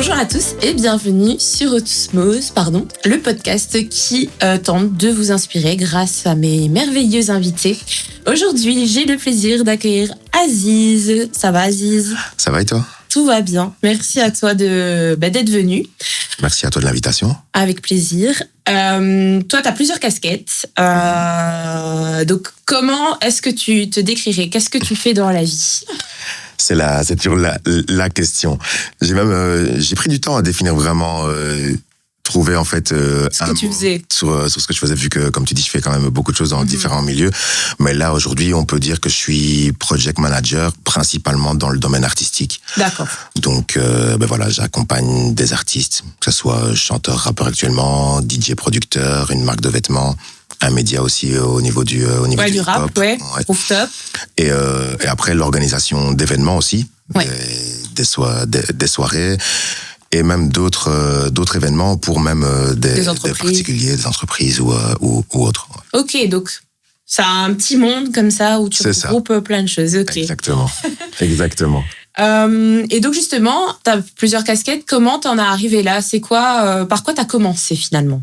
Bonjour à tous et bienvenue sur Osmose, le podcast qui tente de vous inspirer grâce à mes merveilleux invités. Aujourd'hui, j'ai le plaisir d'accueillir Aziz. Ça va, Aziz? Ça va et toi? Tout va bien. Merci à toi d'être venu. Merci à toi de l'invitation. Avec plaisir. Toi, tu as plusieurs casquettes. Donc, comment est-ce que tu te décrirais? Qu'est-ce que tu fais dans la vie? C'est toujours la question. J'ai pris du temps à définir vraiment, trouver en fait ce que tu faisais sur ce que je faisais, vu que comme tu dis, je fais quand même beaucoup de choses dans différents milieux. Mais là aujourd'hui, on peut dire que je suis project manager principalement dans le domaine artistique. D'accord. Donc voilà, j'accompagne des artistes, que ce soit chanteur, rappeur actuellement, DJ, producteur, une marque de vêtements. Un média aussi au niveau du rap, ouais. Rooftop. Et après l'organisation d'événements aussi, ouais. des soirées et même d'autres événements pour même des particuliers, des entreprises ou autres. Ok, donc ça a un petit monde comme ça où tu regroupes plein de choses. Okay. Exactement. Exactement. Et donc justement, tu as plusieurs casquettes. Comment t'en as arrivé là? C'est quoi, par quoi t'as commencé finalement?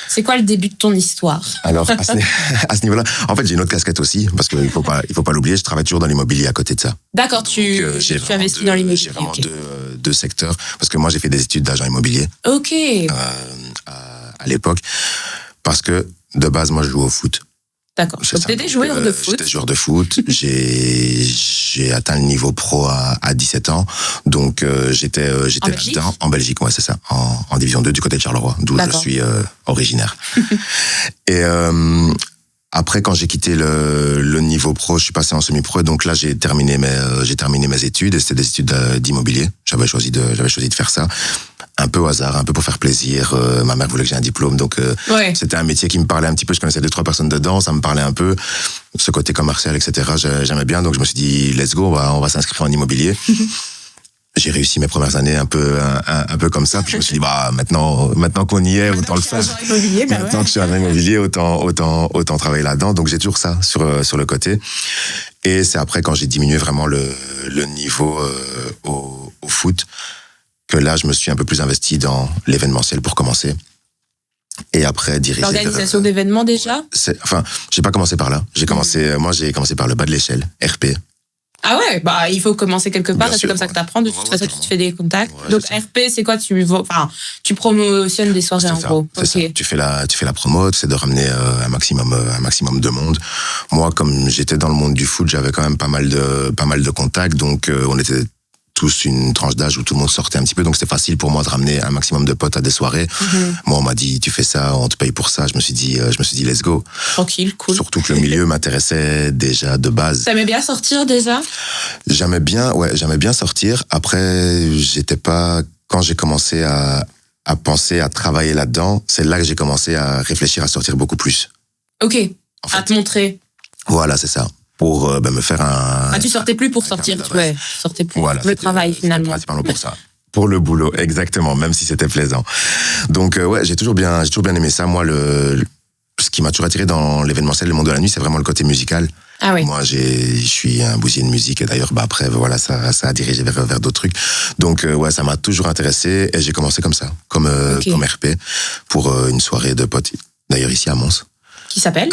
C'est quoi le début de ton histoire? Alors à ce niveau-là, en fait j'ai une autre casquette aussi parce qu'il faut pas l'oublier. Je travaille toujours dans l'immobilier à côté de ça. D'accord, tu investis dans l'immobilier. J'ai vraiment deux secteurs parce que moi j'ai fait des études d'agent immobilier. Ok. À l'époque, parce que de base moi je joue au foot. D'accord. Donc, t'étais joueur de foot. J'étais joueur de foot. J'ai atteint le niveau pro à 17 ans. Donc, j'étais là-dedans. En Belgique, ouais, c'est ça. En division 2 du côté de Charleroi, d'où je suis originaire. Et après, quand j'ai quitté le niveau pro, je suis passé en semi-pro. Donc là, j'ai terminé mes études. Et c'était des études d'immobilier. J'avais choisi de faire ça. Un peu au hasard, un peu pour faire plaisir. Ma mère voulait que j'ai un diplôme, donc c'était un métier qui me parlait un petit peu. Je connaissais 2-3 personnes dedans, ça me parlait un peu. Ce côté commercial, etc. J'aimais bien, donc je me suis dit let's go, on va s'inscrire en immobilier. J'ai réussi mes premières années un peu comme ça. Puis je me suis dit maintenant qu'on y est, autant le faire. Maintenant que je suis en immobilier, autant travailler là-dedans. Donc j'ai toujours ça sur le côté. Et c'est après quand j'ai diminué vraiment le niveau au foot, que là, je me suis un peu plus investi dans l'événementiel pour commencer. Et après, diriger... L'organisation d'événements déjà? J'ai pas commencé par là. J'ai commencé par le bas de l'échelle, RP. Ah ouais, il faut commencer quelque part, c'est comme ça que tu apprends. De toute façon, tu te fais des contacts. Ouais, donc, RP, c'est quoi? Tu promotionnes des soirées en gros. C'est ça. Tu fais la promo, c'est de ramener un maximum de monde. Moi, comme j'étais dans le monde du foot, j'avais quand même pas mal de contacts, donc on était tous une tranche d'âge où tout le monde sortait un petit peu, donc c'était facile pour moi de ramener un maximum de potes à des soirées. Moi, on m'a dit tu fais ça, on te paye pour ça. Je me suis dit let's go. Tranquille, cool. Surtout que le milieu m'intéressait déjà de base. T'aimais bien sortir déjà? J'aimais bien sortir. Après, quand j'ai commencé à penser à travailler là-dedans, c'est là que j'ai commencé à réfléchir à sortir beaucoup plus. Ok. À te montrer. Voilà, c'est ça. Pour me faire un... tu sortais plus pour sortir, tu sortais plus. Voilà, le travail finalement. Principalement pour ça. Pour le boulot, exactement, même si c'était plaisant. Donc j'ai toujours bien aimé ça. Moi, ce qui m'a toujours attiré dans l'événementiel, le monde de la nuit, c'est vraiment le côté musical. Ah oui. Moi, je suis un bousier de musique et d'ailleurs, après, voilà, ça a dirigé vers d'autres trucs. Donc ça m'a toujours intéressé et j'ai commencé comme ça, comme RP pour une soirée de potes. D'ailleurs ici à Mons. Qui s'appelle?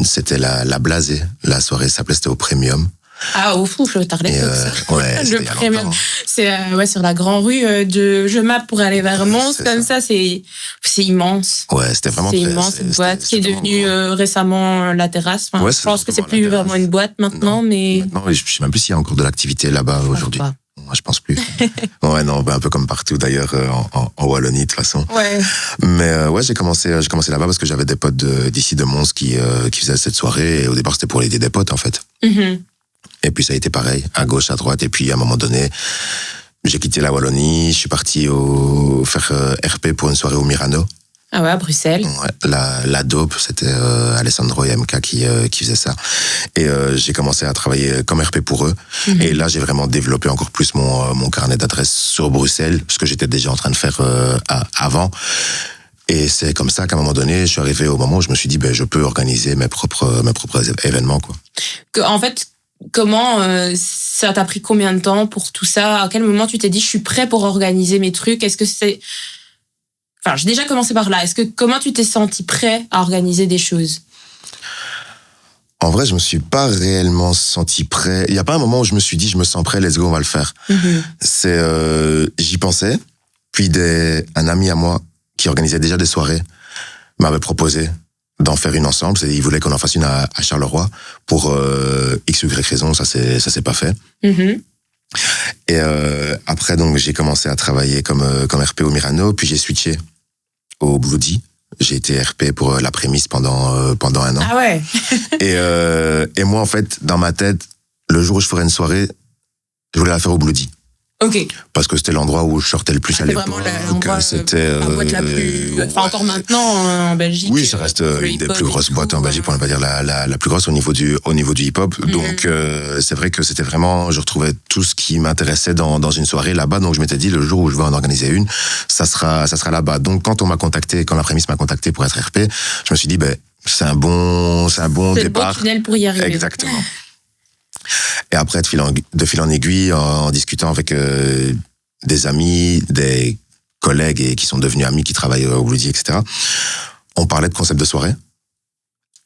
C'était la Blasée. La soirée s'appelait, c'était au Premium. Ah, au fou, je tardais. Le Premium. C'est sur la grande rue de Jemappes pour aller vers Mons, comme ça, c'est immense. Ouais, c'était vraiment c'est immense, cette boîte qui est devenue récemment la terrasse. Je pense que c'est plus vraiment une boîte maintenant, mais... Maintenant, je sais même plus s'il y a encore de l'activité là-bas aujourd'hui. Moi, je pense plus. Un peu comme partout d'ailleurs en Wallonie de toute façon. Ouais. Mais j'ai commencé là-bas parce que j'avais des potes d'ici de Mons qui faisaient cette soirée et au départ c'était pour aider des potes en fait. Et puis ça a été pareil, à gauche, à droite et puis à un moment donné, j'ai quitté la Wallonie, je suis parti faire RP pour une soirée au Mirano. Ah ouais, à Bruxelles. Ouais, la dope, c'était Alessandro et MK qui faisaient ça. Et j'ai commencé à travailler comme RP pour eux. Et là, j'ai vraiment développé encore plus mon carnet d'adresses sur Bruxelles, ce que j'étais déjà en train de faire avant. Et c'est comme ça qu'à un moment donné, je suis arrivé au moment où je me suis dit, je peux organiser mes propres événements, quoi. En fait, comment ça t'a pris combien de temps pour tout ça? À quel moment tu t'es dit je suis prêt pour organiser mes trucs? Est-ce que c'est... Enfin, j'ai déjà commencé par là. Comment tu t'es senti prêt à organiser des choses? En vrai, je me suis pas réellement senti prêt. Il y a pas un moment où je me suis dit je me sens prêt, let's go, on va le faire. J'y pensais. Puis un ami à moi qui organisait déjà des soirées m'avait proposé d'en faire une ensemble. Il voulait qu'on en fasse une à Charleroi pour X ou Y raison, ça s'est pas fait. Et après, donc, j'ai commencé à travailler comme RP au Myrano, puis j'ai switché au Bloody. J'ai été RP pour la prémisse pendant un an. Ah ouais. Et moi, en fait, dans ma tête, le jour où je ferais une soirée, je voulais la faire au Bloody. Ok. Parce que c'était l'endroit où je sortais le plus à l'époque. C'était la boîte la plus... Enfin, encore maintenant, en Belgique. Oui, ça reste une des plus grosses boîtes en Belgique, pour ne pas dire la plus grosse au niveau du hip-hop. Donc, c'est vrai que c'était vraiment... Je retrouvais tout ce qui m'intéressait dans une soirée là-bas. Donc, je m'étais dit, le jour où je vais en organiser une, ça sera là-bas. Donc, quand la prémisse m'a contacté pour être RP, je me suis dit, c'est un bon départ. C'est le bon tunnel pour y arriver. Exactement. Et après, de fil en aiguille, en discutant avec des amis, des collègues et qui sont devenus amis, qui travaillent au Bloody, etc., on parlait de concept de soirée.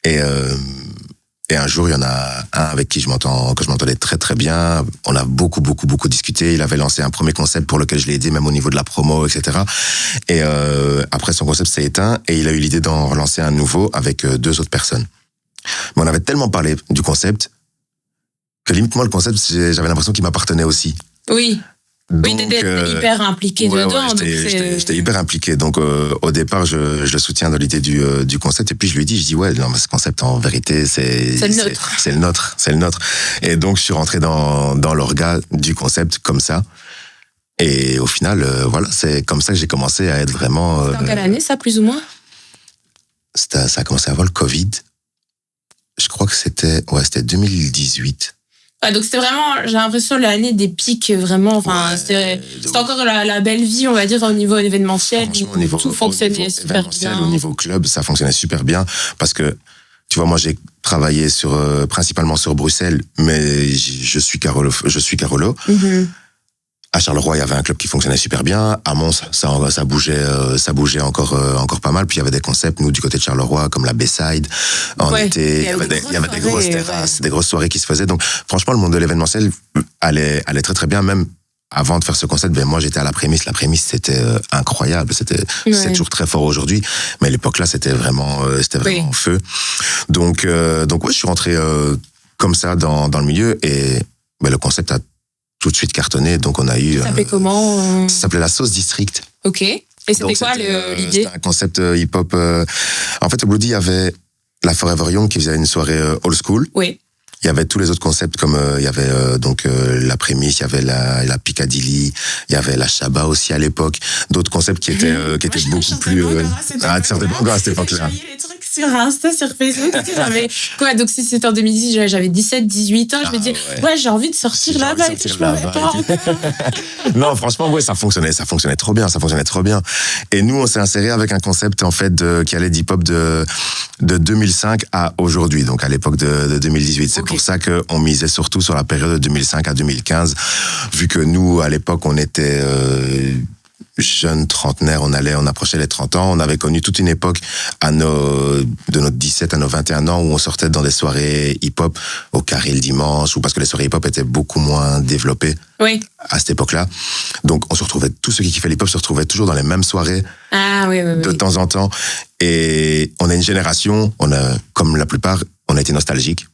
Et un jour, il y en a un avec qui je m'entendais très très bien. On a beaucoup discuté. Il avait lancé un premier concept pour lequel je l'ai aidé, même au niveau de la promo, etc. Et après, son concept s'est éteint et il a eu l'idée d'en relancer un nouveau avec 2 autres personnes. Mais on avait tellement parlé du concept que limite, moi, le concept, j'avais l'impression qu'il m'appartenait aussi. Oui. Donc, oui, t'étais hyper impliqué dedans. J'étais hyper impliqué. Donc, au départ, je le soutiens dans l'idée du concept. Et puis, je lui dis, ouais, non, mais ce concept, en vérité, c'est le nôtre. Et donc, je suis rentré dans l'orga du concept comme ça. Et au final, voilà, c'est comme ça que j'ai commencé à être vraiment... C'était en quelle année, ça, plus ou moins? Ça a commencé avant le Covid. Je crois que c'était 2018. Ouais, donc c'était vraiment, j'ai l'impression, l'année des pics, vraiment. Enfin, ouais, c'était encore la belle vie, on va dire, au niveau événementiel. Tout fonctionnait super bien. Au niveau club, ça fonctionnait super bien parce que, tu vois, moi, j'ai travaillé principalement sur Bruxelles, mais je suis Carolo. À Charleroi, il y avait un club qui fonctionnait super bien. À Mons, ça bougeait encore pas mal. Puis il y avait des concepts, nous, du côté de Charleroi, comme la Bayside. En été, il y avait des grosses terrasses, des grosses soirées qui se faisaient. Donc, franchement, le monde de l'événementiel allait très, très bien. Même avant de faire ce concept, moi, j'étais à la prémisse. La prémisse, c'était incroyable. C'est toujours très fort aujourd'hui. Mais à l'époque-là, c'était vraiment feu. Donc, ouais, je suis rentré comme ça dans le milieu. Et le concept a tout de suite cartonné, donc on a eu... Ça s'appelait comment Ça s'appelait la Sauce District. Ok. Et c'était quoi l'idée? C'était un concept hip-hop. En fait, au Bloody, il y avait la Forever Young qui faisait une soirée old school. Oui. Il y avait tous les autres concepts, comme il y avait la prémisse, il y avait la Piccadilly, il y avait la Shabba aussi à l'époque. D'autres concepts qui étaient beaucoup plus... Tu sortais pas encore à cette époque-là. Sur Insta, sur Facebook, j'avais quoi? Donc si c'était en 2010, j'avais 17-18 ans, je me disais ouais, j'ai envie de sortir là-bas et je pouvais pas. Non, franchement, ouais, ça fonctionnait trop bien, Et nous, on s'est inséré avec un concept en fait qui allait d'hip-hop de 2005 à aujourd'hui, donc à l'époque de 2018. C'est pour ça qu'on misait surtout sur la période de 2005 à 2015, vu que nous, à l'époque, on était jeunes trentenaires, on approchait les 30 ans, on avait connu toute une époque de notre 17 à nos 21 ans où on sortait dans des soirées hip-hop au Carré le dimanche, ou parce que les soirées hip-hop étaient beaucoup moins développées à cette époque-là. Donc on se retrouvait, tous ceux qui kiffaient l'hip-hop se retrouvaient toujours dans les mêmes soirées de temps en temps. Et on a une génération, comme la plupart, on a été nostalgique.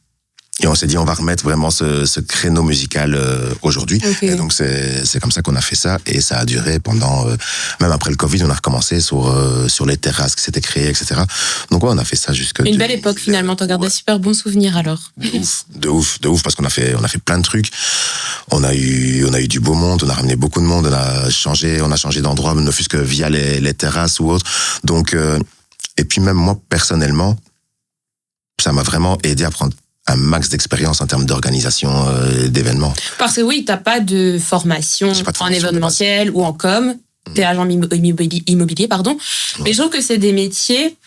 Et on s'est dit, on va remettre vraiment ce créneau musical aujourd'hui. Et donc, c'est comme ça qu'on a fait ça. Et ça a duré pendant... même après le Covid, on a recommencé sur les terrasses qui s'étaient créées, etc. Donc, ouais, on a fait ça jusqu'à... Une belle époque, finalement. T'en gardes des super bons souvenirs, alors. De ouf, parce qu'on a fait plein de trucs. On a eu du beau monde, on a ramené beaucoup de monde, on a changé d'endroit, ne fût-ce que via les terrasses ou autres. Donc, et puis même moi, personnellement, ça m'a vraiment aidé à prendre un max d'expérience en termes d'organisation d'événements. Parce que oui, t'as pas de formation en événementiel ou en com, t'es agent immobilier, pardon. Ouais. Mais je trouve que c'est des métiers,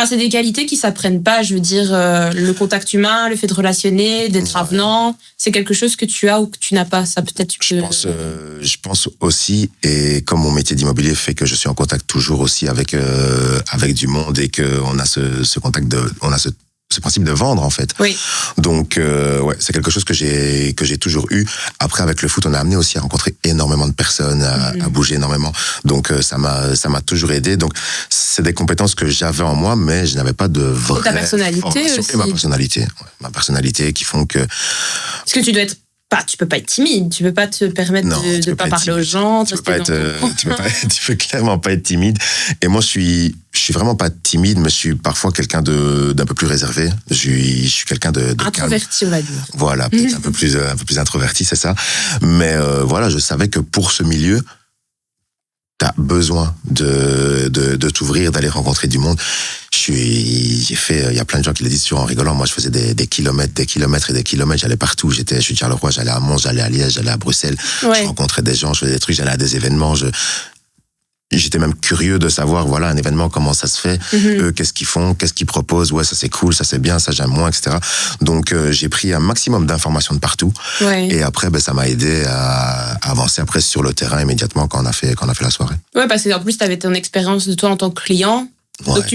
c'est des qualités qui s'apprennent pas. Je veux dire, le contact humain, le fait de relationner, d'être avenant, c'est quelque chose que tu as ou que tu n'as pas. Ça peut-être. Je pense aussi, et comme mon métier d'immobilier fait que je suis en contact toujours aussi avec du monde et que on a ce contact on a ce principe de vendre en fait. Oui. Donc c'est quelque chose que j'ai toujours eu. Après avec le foot, on a amené aussi à rencontrer énormément de personnes, à bouger énormément. Donc ça m'a toujours aidé. Donc c'est des compétences que j'avais en moi, mais je n'avais pas de vraie ta personnalité formation. aussi. Et ma personnalité qui font que. Parce que tu dois être. Tu peux pas être timide, tu peux pas te permettre de pas parler aux gens. Tu peux clairement pas être timide. Et moi, je suis vraiment pas timide, mais je suis parfois quelqu'un d'un peu plus réservé. Je suis quelqu'un de introverti, on va dire. Voilà, peut-être un peu plus introverti, c'est ça. Mais voilà, je savais que pour ce milieu, t'as besoin de t'ouvrir, d'aller rencontrer du monde. Il y a plein de gens qui le disent toujours en rigolant. Moi, je faisais des kilomètres et des kilomètres. J'allais partout. Je suis de Charleroi, j'allais à Mons, j'allais à Liège, j'allais à Bruxelles. Ouais. Je rencontrais des gens, je faisais des trucs, j'allais à des événements. J'étais même curieux de savoir, voilà, un événement, comment ça se fait, eux, qu'est-ce qu'ils font, qu'est-ce qu'ils proposent, ouais, ça c'est cool, ça c'est bien, ça j'aime moins, etc. Donc, j'ai pris un maximum d'informations de partout. Ouais. Et après, ça m'a aidé à avancer après sur le terrain immédiatement quand on a fait la soirée. Ouais, parce qu'en plus, tu avais ton expérience de toi en tant que client. Ouais. Donc,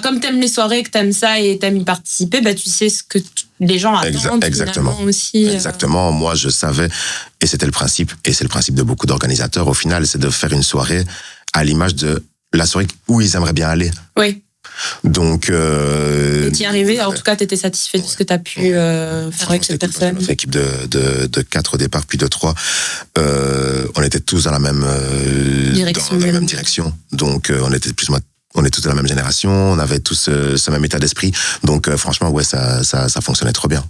comme t'aimes les soirées, que t'aimes ça et t'aimes y participer, tu sais ce que les gens attendent. Exactement. Aussi. Exactement. Moi, je savais, et c'était le principe, et c'est le principe de beaucoup d'organisateurs, au final, c'est de faire une soirée à l'image de la soirée où ils aimeraient bien aller. Oui. Donc... et t'y arrivais, en tout cas, t'étais satisfait de ce que t'as pu faire avec cette personne. Notre équipe de 4 au départ, puis de 3, on était tous dans la même direction. Donc, on était on est tous de la même génération, on avait tous ce même état d'esprit. Donc, franchement, ouais, ça fonctionnait trop bien.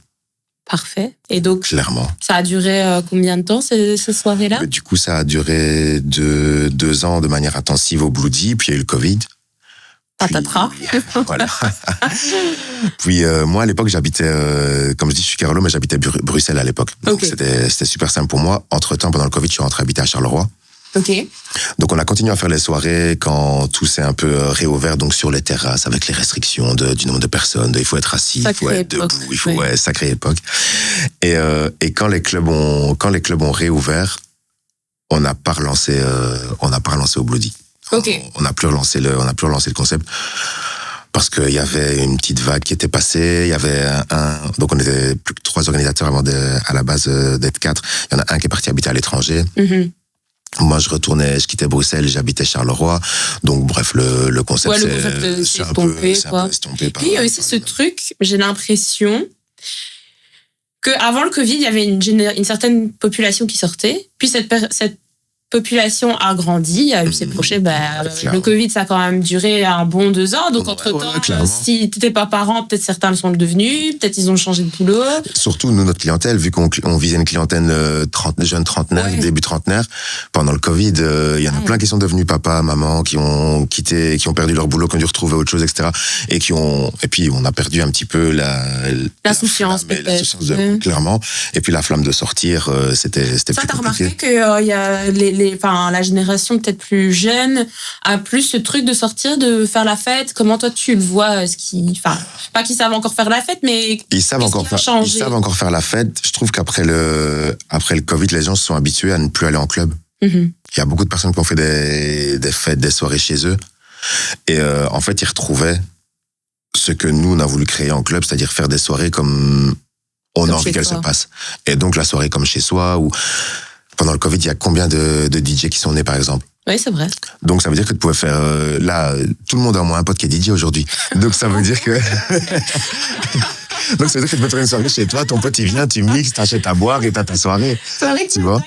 Parfait. Et donc, clairement. Ça a duré combien de temps, ces soirées-là ? Du coup, ça a duré 2 ans de manière intensive au Bloody, puis il y a eu le Covid. Patatras. Voilà. Puis moi, à l'époque, j'habitais, comme je dis, je suis Carolo, mais j'habitais Bruxelles à l'époque. Donc, c'était super simple pour moi. Entre-temps, pendant le Covid, je suis rentré habiter à Charleroi. Ok. Donc on a continué à faire les soirées quand tout s'est un peu réouvert, donc sur les terrasses avec les restrictions du nombre de personnes, il faut être assis, il faut être debout, sacrée époque. Et quand les clubs ont réouvert, on n'a pas relancé au Bloody. Okay. On n'a plus relancé le concept. Parce qu'il y avait une petite vague qui était passée, il y avait donc on était plus que 3 organisateurs avant à la base d'être 4. Il y en a un qui est parti habiter à l'étranger. Mm-hmm. Moi, je quittais Bruxelles, j'habitais Charleroi. Donc, bref, le concept, c'est un peu estompé. Puis, il y a aussi ce truc, j'ai l'impression qu'avant le Covid, il y avait une certaine population qui sortait. Puis, cette population a grandi, a eu ses projets. Le Covid, ça a quand même duré un bon 2 ans. Donc, entre-temps, si t'étais pas parent, peut-être certains le sont devenus, peut-être ils ont changé de boulot. Surtout, nous, notre clientèle, vu qu'on visait une clientèle jeunes trentenaires, début trentenaire, pendant le Covid, il y en a plein qui sont devenus papa, maman, qui ont quitté, qui ont perdu leur boulot, qui ont dû retrouver autre chose, etc. Et puis, on a perdu un petit peu l'insouciance, peut-être. Clairement. Et puis, la flamme de sortir, c'était plus compliqué. Ça, t'as remarqué qu'il y a la génération peut-être plus jeune a plus ce truc de sortir, de faire la fête. Comment toi tu le vois, pas qu'ils savent encore faire la fête, mais ils savent encore faire la fête. Je trouve qu'après le Covid, les gens se sont habitués à ne plus aller en club. Mm-hmm. Il y a beaucoup de personnes qui ont fait des fêtes, des soirées chez eux, et en fait ils retrouvaient ce que nous on a voulu créer en club, c'est-à-dire faire des soirées comme on a envie qu'elles se passent. Et donc la soirée comme chez soi, ou pendant le Covid, il y a combien de DJ qui sont nés, par exemple ? Oui, c'est vrai. Donc, ça veut dire que tu pouvais faire... là, tout le monde a au moins un pote qui est DJ aujourd'hui. Donc, ça veut dire que... Donc, ça veut dire que tu peux faire une soirée chez toi, ton pote, il vient, tu mixes, t'achètes à boire et t'as ta soirée. C'est vrai que tu vois.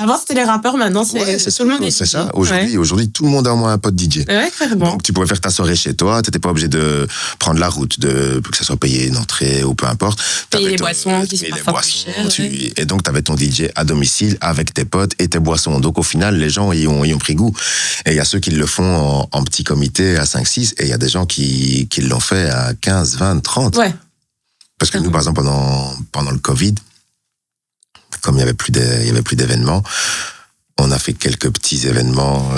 Avant, c'était les rappeurs, maintenant, c'est tout le monde. C'est ça. Aujourd'hui, tout le monde a au moins un pote DJ. Ouais, clairement. Donc, tu pouvais faire ta soirée chez toi, t'étais pas obligé de prendre la route, que ça soit payé une entrée ou peu importe. Payer les boissons qui sont parfois plus chères. Et donc, t'avais ton DJ à domicile avec tes potes et tes boissons. Donc, au final, les gens y ont pris goût. Et il y a ceux qui le font en petit comité à 5-6, et il y a des gens qui l'ont fait à 15, 20, 30. Ouais. Parce que nous, par exemple, pendant le Covid, comme il y avait plus d'événements, On a fait quelques petits événements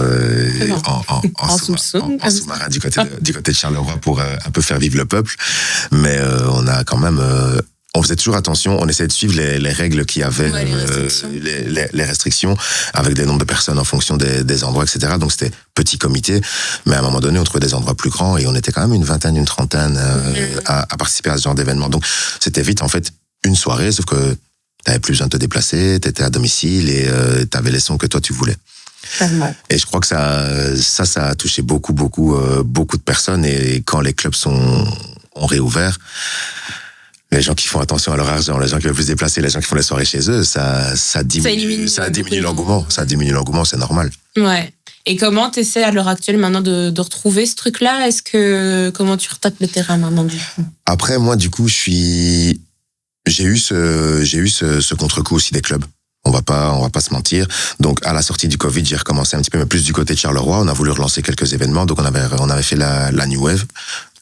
en sous-marin du côté de Charleroi pour un peu faire vivre le peuple. Mais on a quand même... on faisait toujours attention, on essayait de suivre les règles qu'il y avait, les restrictions, avec des nombres de personnes en fonction des endroits, etc. Donc c'était petit comité, mais à un moment donné, on trouvait des endroits plus grands et on était quand même une vingtaine, une trentaine à participer à ce genre d'événement. Donc c'était vite en fait une soirée, sauf que t'avais plus besoin de te déplacer, t'étais à domicile et t'avais les sons que toi tu voulais. Et je crois que ça a touché beaucoup de personnes. Et quand les clubs ont réouvert, les gens qui font attention à leur argent, les gens qui veulent plus se déplacer, les gens qui font les soirées chez eux, ça diminue l'engouement. Ça diminue l'engouement, c'est normal. Ouais. Et comment tu essaies à l'heure actuelle maintenant de retrouver ce truc-là ? Comment tu retapes le terrain maintenant du coup ? Après, moi, du coup, j'ai eu ce contre-coup aussi des clubs. On va pas se mentir. Donc, à la sortie du Covid, j'ai recommencé un petit peu, mais plus du côté de Charleroi. On a voulu relancer quelques événements. Donc, on avait fait la New Wave.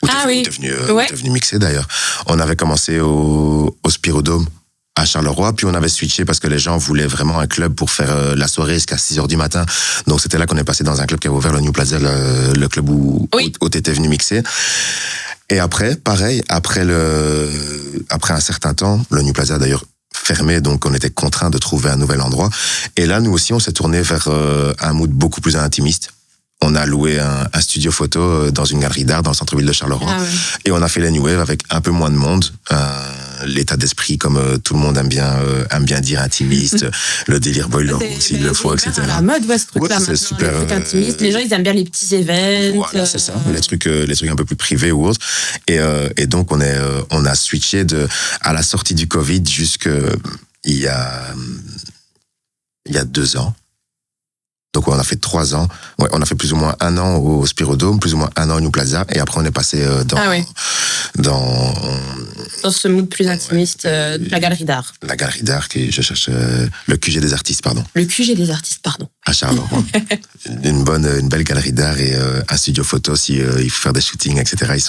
Où devenu mixé d'ailleurs. On avait commencé au Spirodome à Charleroi, puis on avait switché parce que les gens voulaient vraiment un club pour faire la soirée jusqu'à 6h du matin. Donc, c'était là qu'on est passé dans un club qui avait ouvert, le New Plaza, le club où t'étais venu mixer. Et après, pareil, après un certain temps, le New Plaza d'ailleurs fermé, donc on était contraint de trouver un nouvel endroit. Et là, nous aussi, on s'est tourné vers un mood beaucoup plus intimiste. On a loué un studio photo dans une galerie d'art dans le centre-ville de Charleroi. Et on a fait les New Wave avec un peu moins de monde. L'état d'esprit, comme tout le monde aime bien dire, intimiste. Le délire boiler aussi, le foie, etc. C'est la mode, ce truc-là, c'est super, les trucs intimistes. Les gens, ils aiment bien les petits événements. Voilà, c'est ça. Les trucs un peu plus privés ou autres. Et donc, on a switché à la sortie du Covid il y a 2 ans. Donc, on a fait 3 ans. Ouais, on a fait plus ou moins 1 an au Spirodome, plus ou moins 1 an au New Plaza. Et après, on est passé dans ce mood plus intimiste de la galerie d'art. La galerie d'art, je cherche le QG des artistes, pardon. Le QG des artistes, pardon. À Charleroi. une belle galerie d'art et un studio photo si il faut faire des shootings, etc. Ils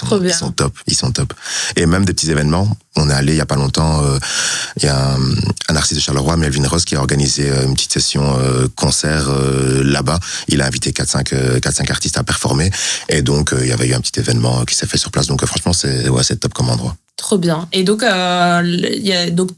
sont top. Et même des petits événements. On est allé il y a pas longtemps, il y a un artiste de Charleroi, Melvin Ross, qui a organisé une petite session concert là-bas. Il a invité 4-5 artistes à performer. Et donc, il y avait eu un petit événement qui s'est fait sur place. Donc, franchement, c'est top comme endroit. Trop bien. Et donc, tu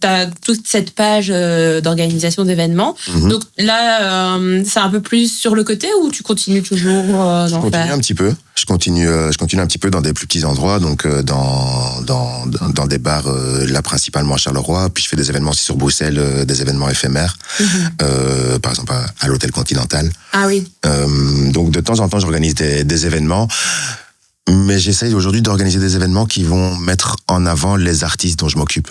as toute cette page d'organisation d'événements. Mm-hmm. Donc là, c'est un peu plus sur le côté ou tu continues toujours Je continue un petit peu. Je continue un petit peu dans des plus petits endroits, donc dans des bars, là principalement à Charleroi. Puis je fais des événements aussi sur Bruxelles, des événements éphémères. Mm-hmm. Par exemple, à l'Hôtel Continental. Ah oui. Donc de temps en temps, j'organise des événements. Mais j'essaye aujourd'hui d'organiser des événements qui vont mettre en avant les artistes dont je m'occupe.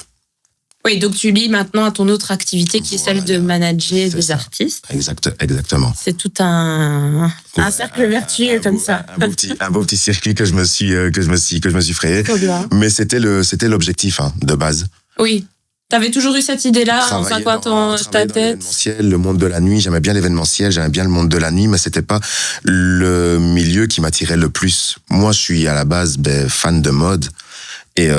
Oui, donc tu lis maintenant à ton autre activité qui est celle de manager des artistes. Exactement. C'est tout un cercle vertueux comme ça. Un beau petit circuit que je me suis frayé. Mais c'était l'objectif de base. Oui. T'avais toujours eu cette idée-là en 50 ans dans ta tête. Le monde de la nuit, j'aimais bien l'événementiel, j'aimais bien le monde de la nuit, mais c'était pas le milieu qui m'attirait le plus. Moi, je suis à la base fan de mode et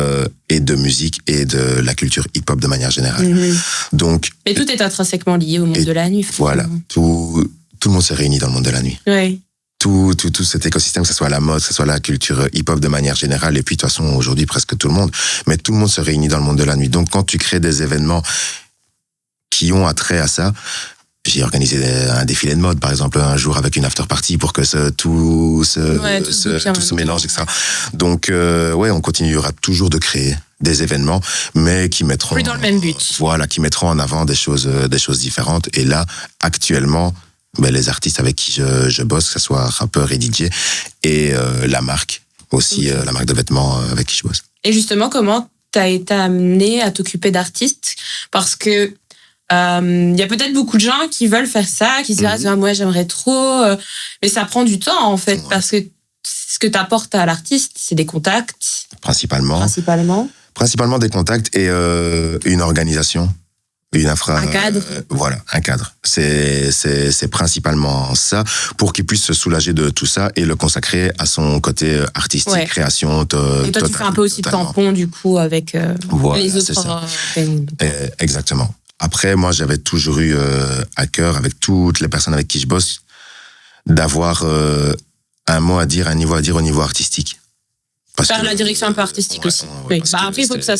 de musique et de la culture hip-hop de manière générale. Mm-hmm. Donc, mais tout est intrinsèquement lié au monde de la nuit. Voilà, tout le monde s'est réuni dans le monde de la nuit. Oui. Tout cet écosystème, que ce soit la mode, que ce soit la culture hip-hop de manière générale, et puis de toute façon, aujourd'hui, presque tout le monde, mais tout le monde se réunit dans le monde de la nuit. Donc, quand tu crées des événements qui ont attrait à ça, j'ai organisé un défilé de mode, par exemple, un jour avec une after-party pour que tout se mélange, etc. Donc, on continuera toujours de créer des événements, mais qui mettront... Plus dans le même but. Voilà, qui mettront en avant des choses différentes. Et là, actuellement... les artistes avec qui je bosse, que ce soit rappeur et DJ, et la marque aussi, la marque de vêtements avec qui je bosse. Et justement, comment tu as été amené à t'occuper d'artistes ? Parce que y a peut-être beaucoup de gens qui veulent faire ça, qui se disent moi j'aimerais trop, mais ça prend du temps en fait, parce que ce que tu apportes à l'artiste, c'est des contacts. Principalement des contacts et une organisation. Un cadre. Voilà, un cadre. C'est principalement ça, pour qu'il puisse se soulager de tout ça et le consacrer à son côté artistique, création. Et toi, tu fais un peu aussi tampon, du coup, avec les autres. Exactement. Après, moi, j'avais toujours eu à cœur, avec toutes les personnes avec qui je bosse, d'avoir un mot à dire, un niveau à dire au niveau artistique. Faire la direction un peu artistique aussi. Oui. Après, il faut que ça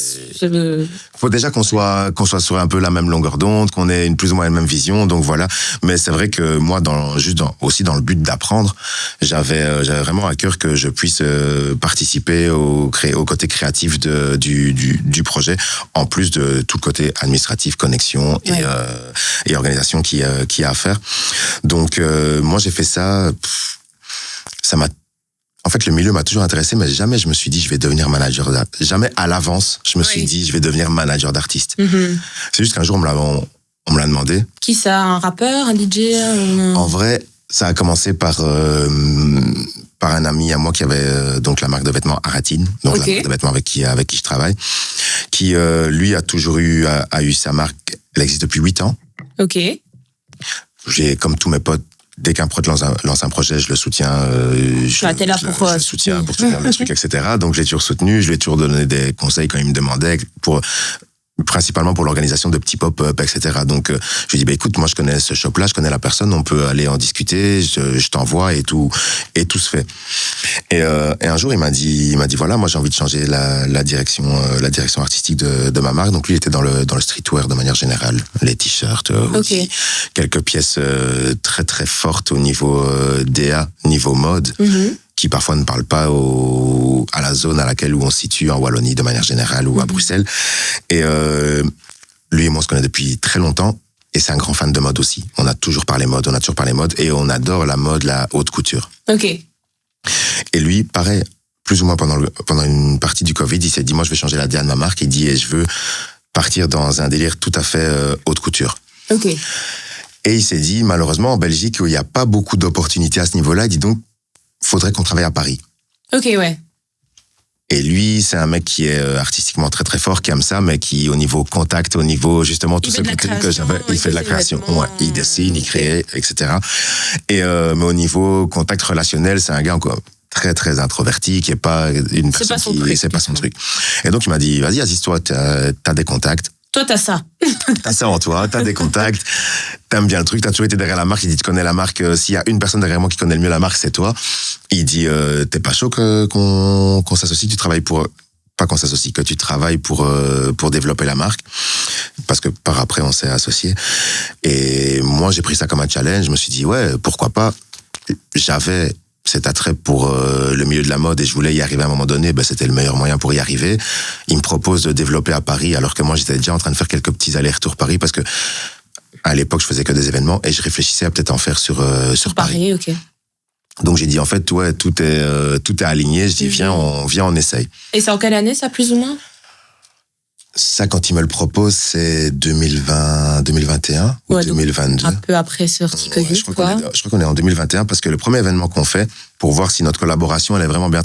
faut déjà qu'on soit sur un peu la même longueur d'onde, qu'on ait plus ou moins la même vision, donc voilà. Mais c'est vrai que moi, aussi dans le but d'apprendre, j'avais vraiment à cœur que je puisse participer au côté créatif du projet, en plus de tout le côté administratif, connexion et organisation qui a à faire. Donc, moi, j'ai fait ça. Ça m'a. En fait, le milieu m'a toujours intéressé, mais jamais je me suis dit je vais devenir manager d'artiste. Jamais à l'avance, je me suis dit je vais devenir manager d'artiste. Mm-hmm. C'est juste qu'un jour, on me l'a demandé. Qui ça? Un rappeur, un DJ? En vrai, ça a commencé par un ami à moi qui avait donc la marque de vêtements Aratine, donc la marque de vêtements avec qui je travaille, qui lui a toujours eu sa marque. Elle existe depuis 8 ans. Ok. J'ai, comme tous mes potes, dès qu'un prod lance un projet, je le soutiens. Je le soutiens pour soutenir mes trucs, etc. Donc, je l'ai toujours soutenu. Je lui ai toujours donné des conseils quand il me demandait, principalement pour l'organisation de petits pop-up, etc. Donc, je lui ai dit, écoute, moi, je connais ce shop-là, je connais la personne, on peut aller en discuter, je t'envoie et tout se fait. Et un jour, il m'a dit, voilà, moi, j'ai envie de changer la direction artistique de ma marque. Donc, lui, il était dans le streetwear de manière générale, les t-shirts, aussi, quelques pièces très, très fortes au niveau DA, niveau mode. Mm-hmm. Qui parfois ne parlent pas à la zone à laquelle où on se situe en Wallonie de manière générale ou à Bruxelles. Et lui et moi on se connaît depuis très longtemps et c'est un grand fan de mode aussi. On a toujours parlé mode et on adore la mode, la haute couture. Ok. Et lui, pareil, plus ou moins pendant une partie du Covid, il s'est dit moi je vais changer la DA de ma marque. Il dit et je veux partir dans un délire tout à fait haute couture. Ok. Et il s'est dit malheureusement en Belgique où il n'y a pas beaucoup d'opportunités à ce niveau-là, il dit donc faudrait qu'on travaille à Paris. Ok, ouais. Et lui, c'est un mec qui est artistiquement très très fort, qui aime ça, mais qui au niveau contact, au niveau justement tout ce côté que j'avais, il fait de la création. Ouais, il dessine, il crée, etc. Et mais au niveau contact relationnel, c'est un gars encore très très introverti, qui est pas une personne c'est pas son truc. Et donc il m'a dit, vas-y, assiste-toi, t'as des contacts. Toi, t'as ça. T'as ça en toi, t'as des contacts, t'aimes bien le truc, t'as toujours été derrière la marque. Il dit, tu connais la marque, s'il y a une personne derrière moi qui connaît le mieux la marque, c'est toi. Il dit, t'es pas chaud qu'on s'associe, que tu travailles pour développer la marque. Parce que par après, on s'est associés. Et moi, j'ai pris ça comme un challenge. Je me suis dit, ouais, pourquoi pas. J'avais cet attrait pour le milieu de la mode et je voulais y arriver à un moment donné, c'était le meilleur moyen pour y arriver. Il me propose de développer à Paris alors que moi j'étais déjà en train de faire quelques petits allers-retours Paris parce que à l'époque je faisais que des événements et je réfléchissais à peut-être en faire sur Paris. Ok. Donc j'ai dit en fait ouais, tout est aligné, je dis viens on essaye. Et c'est en quelle année ça plus ou moins? Ça, quand il me le propose, c'est 2021 ou 2022. Un peu après sortie Covid, je crois qu'on est en 2021 parce que le premier événement qu'on fait pour voir si notre collaboration elle est vraiment bien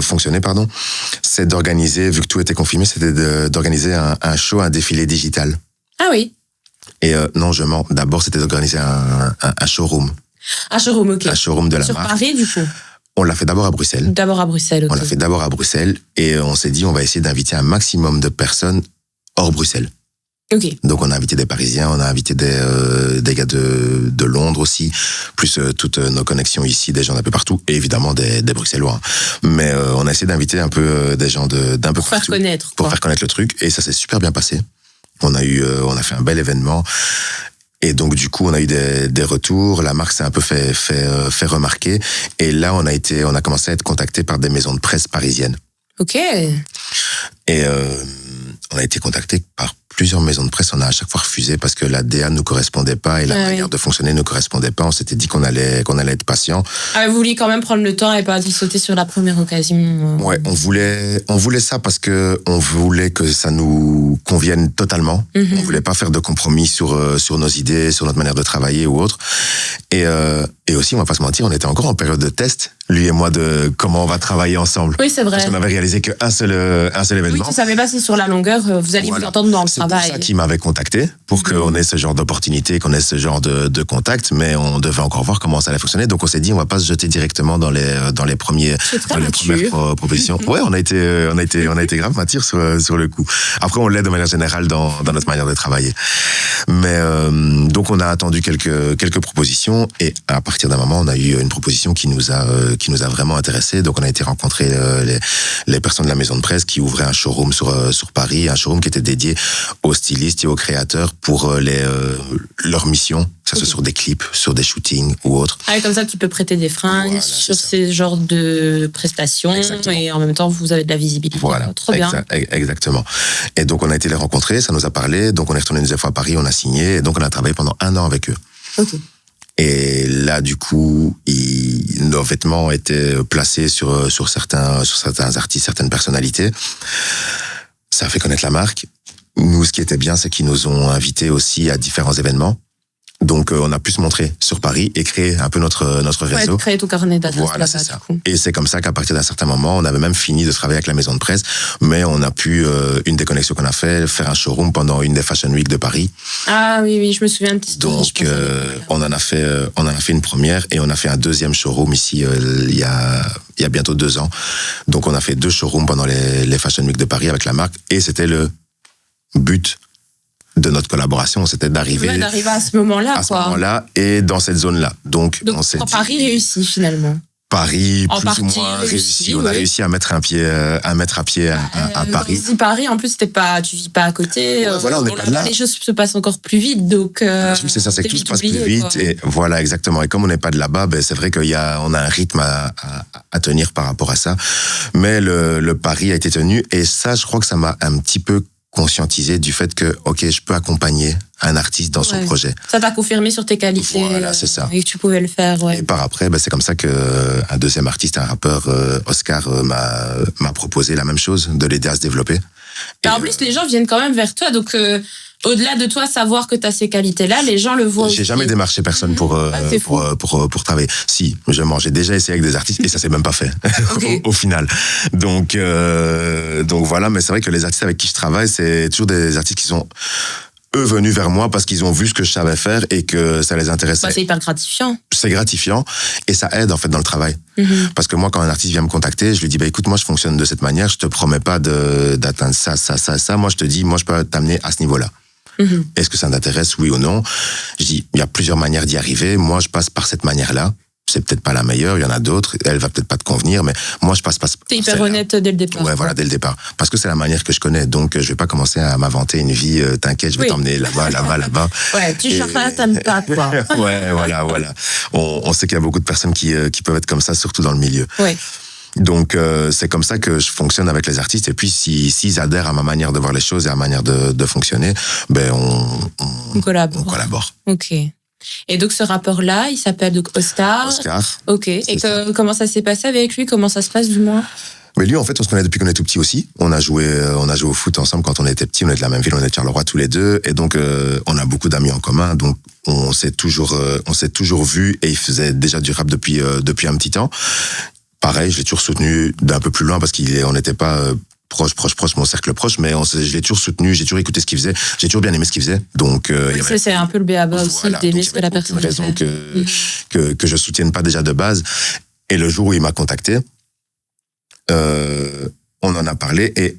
fonctionné, c'est d'organiser, vu que tout était confirmé, c'était d'organiser un show, un défilé digital. Ah oui. Et non, je mens. D'abord, c'était d'organiser un showroom. Un showroom, ok. Un showroom de la marque. Sur Paris, du coup. On l'a fait d'abord à Bruxelles. Ok. On l'a fait d'abord à Bruxelles et on s'est dit on va essayer d'inviter un maximum de personnes hors Bruxelles. Ok. Donc on a invité des Parisiens, on a invité des gars de Londres aussi, plus toutes nos connexions ici, des gens d'un peu partout, et évidemment des Bruxellois. Mais on a essayé d'inviter un peu des gens d'un peu partout. Pour faire connaître le truc, et ça s'est super bien passé. On a fait un bel événement. Et donc, du coup, on a eu des retours. La marque s'est un peu fait remarquer. Et là, on a commencé à être contacté par des maisons de presse parisiennes. Ok. Et on a été contacté par plusieurs maisons de presse. On a à chaque fois refusé parce que la DA ne nous correspondait pas et la manière de fonctionner ne correspondait pas. On s'était dit qu'on allait être patient. Ah, vous vouliez quand même prendre le temps et pas sauter sur la première occasion. Ouais, on voulait ça parce que on voulait que ça nous convienne totalement. Mm-hmm. On voulait pas faire de compromis sur nos idées, sur notre manière de travailler ou autre. Et Et aussi, on va pas se mentir, on était encore en période de test, lui et moi, de comment on va travailler ensemble. Oui, c'est vrai. Parce qu'on avait réalisé qu'un seul événement. Oui, tu savais pas si sur la longueur, vous alliez vous entendre dans le travail. C'est pour ça qu'il m'avait contacté, pour qu'on ait ce genre d'opportunité, qu'on ait ce genre de contact, mais on devait encore voir comment ça allait fonctionner. Donc on s'est dit, on va pas se jeter directement dans les premières propositions. Ouais, on a été grave mature sur le coup. Après, on l'est de manière générale dans notre manière de travailler. Mais donc on a attendu quelques propositions, et à partir d'un moment, on a eu une proposition qui nous a vraiment intéressés. Donc on a été rencontrer les personnes de la maison de presse qui ouvraient un showroom sur Paris, un showroom qui était dédié aux stylistes et aux créateurs pour leur mission, que ce soit sur des clips, sur des shootings ou autres. Ah, comme ça, tu peux prêter des fringues sur ces genres de prestations. Exactement. Et en même temps, vous avez de la visibilité. Voilà, trop bien. Exactement. Et donc on a été les rencontrer, ça nous a parlé, donc on est retourné une deuxième fois à Paris, on a signé, et donc on a travaillé pendant 1 an avec eux. Ok. Et là, du coup, nos vêtements étaient placés sur certains artistes, certaines personnalités. Ça a fait connaître la marque. Nous, ce qui était bien, c'est qu'ils nous ont invités aussi à différents événements. Donc, on a pu se montrer sur Paris et créer un peu notre réseau. Ouais, créer ton carnet d'adresses. Voilà, c'est ça. Et c'est comme ça qu'à partir d'un certain moment, on avait même fini de travailler avec la maison de presse, mais on a pu, une des connexions qu'on a fait, faire un showroom pendant une des Fashion Week de Paris. Ah oui, je me souviens de cette histoire. Donc, on en a fait une première, et on a fait un deuxième showroom ici, il y a bientôt 2 ans. Donc, on a fait 2 showrooms pendant les Fashion Week de Paris avec la marque, et c'était le but de notre collaboration, c'était d'arriver à ce moment-là, ce moment-là, et dans cette zone-là. Donc on s'est dit, Paris réussit finalement. Paris, plus ou moins réussi. On a réussi à mettre à pied à Paris. Si Paris, en plus, tu vis pas à côté. Voilà, on n'est pas là. Les choses se passent encore plus vite, donc. C'est ça, c'est que tout se passe plus vite. Et voilà, exactement. Et comme on n'est pas de là-bas, c'est vrai qu'on a un rythme à tenir par rapport à ça. Mais le pari a été tenu, et ça, je crois que ça m'a un petit peu conscientisé du fait que, ok, je peux accompagner un artiste dans son projet. Ça t'a confirmé sur tes qualités. Voilà, c'est ça. Et que tu pouvais le faire, ouais. Et par après, c'est comme ça qu'un deuxième artiste, un rappeur, Oscar, m'a proposé la même chose, de l'aider à se développer. Et en plus, les gens viennent quand même vers toi, donc au-delà de toi savoir que tu as ces qualités-là, les gens le voient. J'ai jamais démarché personne pour travailler. Si, j'ai déjà essayé avec des artistes, et ça s'est même pas fait au final. Donc voilà, mais c'est vrai que les artistes avec qui je travaille, c'est toujours des artistes qui sont eux venus vers moi parce qu'ils ont vu ce que je savais faire et que ça les intéressait. C'est hyper gratifiant. C'est gratifiant, et ça aide en fait dans le travail. Parce que moi, quand un artiste vient me contacter, je lui dis, écoute, moi je fonctionne de cette manière, je te promets pas d'atteindre ça. Moi je te dis, moi je peux t'amener à ce niveau-là. Est-ce que ça t'intéresse, oui ou non? Je dis, il y a plusieurs manières d'y arriver. Moi, je passe par cette manière-là. C'est peut-être pas la meilleure, il y en a d'autres. Elle va peut-être pas te convenir, mais moi, je passe pas. T'es hyper honnête dès le départ. Ouais, voilà, dès le départ. Parce que c'est la manière que je connais. Donc, je vais pas commencer à m'inventer une vie. T'inquiète, je vais t'emmener là-bas. Ouais, tu cherches pas, t'aimes pas, quoi. Ouais, voilà. On sait qu'il y a beaucoup de personnes qui peuvent être comme ça, surtout dans le milieu. Ouais. Donc, c'est comme ça que je fonctionne avec les artistes. Et puis, s'ils adhèrent à ma manière de voir les choses et à ma manière de fonctionner, on collabore. Ok. Et donc, ce rappeur-là, il s'appelle donc Oscar. Ok. Et comment ça s'est passé avec lui? Comment ça se passe, du moins? Mais lui, en fait, on se connaît depuis qu'on est tout petit aussi. On a joué au foot ensemble quand on était petits. On est de la même ville, on est de Charleroi tous les deux. Et donc, on a beaucoup d'amis en commun. Donc, on s'est toujours vus, et il faisait déjà du rap depuis un petit temps. Pareil, je l'ai toujours soutenu d'un peu plus loin parce qu'on n'était pas proche, mon cercle proche, mais je l'ai toujours soutenu, j'ai toujours écouté ce qu'il faisait, j'ai toujours bien aimé ce qu'il faisait. Donc, c'est un peu le b.a.-ba aussi, d'aimer ce que la personne fait. Donc, que je soutienne pas déjà de base. Et le jour où il m'a contacté, on en a parlé, et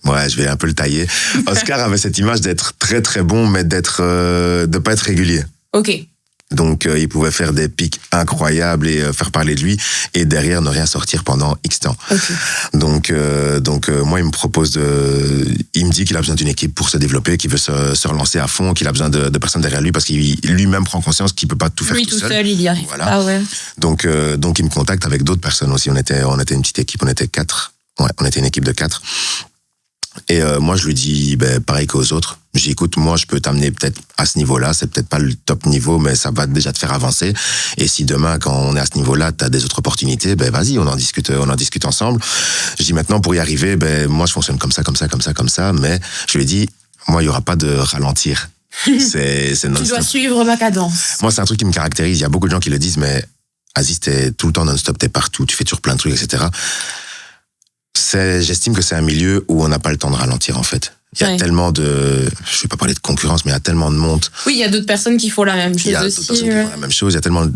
ouais, je vais un peu le tailler. Oscar avait cette image d'être très très bon, mais de pas être régulier. Ok. Donc, il pouvait faire des pics incroyables et faire parler de lui, et derrière ne rien sortir pendant X temps. Okay. Donc, moi, il me dit qu'il a besoin d'une équipe pour se développer, qu'il veut se relancer à fond, qu'il a besoin de personnes derrière lui, parce qu'il lui-même prend conscience qu'il peut pas tout faire tout seul. Lui, tout seul, il y arrive. Voilà. Ah ouais. Donc, il me contacte avec d'autres personnes aussi. On était une petite équipe, on était 4. Ouais, on était une équipe de 4. Et moi, je lui dis, pareil qu'aux autres. Je dis, écoute, moi, je peux t'amener peut-être à ce niveau-là. C'est peut-être pas le top niveau, mais ça va déjà te faire avancer. Et si demain, quand on est à ce niveau-là, t'as des autres opportunités, vas-y, on en discute ensemble. Je dis, maintenant, pour y arriver, moi, je fonctionne comme ça. Mais je lui ai dit, moi, il y aura pas de ralentir. C'est non-stop. Tu dois suivre ma cadence. Moi, c'est un truc qui me caractérise. Il y a beaucoup de gens qui le disent, mais Aziz, t'es tout le temps non-stop, t'es partout, tu fais toujours plein de trucs, etc. J'estime que c'est un milieu où on n'a pas le temps de ralentir, en fait. Il y a tellement de... Je ne vais pas parler de concurrence, mais il y a tellement de monde. Oui, il y a d'autres personnes qui font la même chose aussi. Il y a d'autres personnes qui font la même chose. Il y a tellement de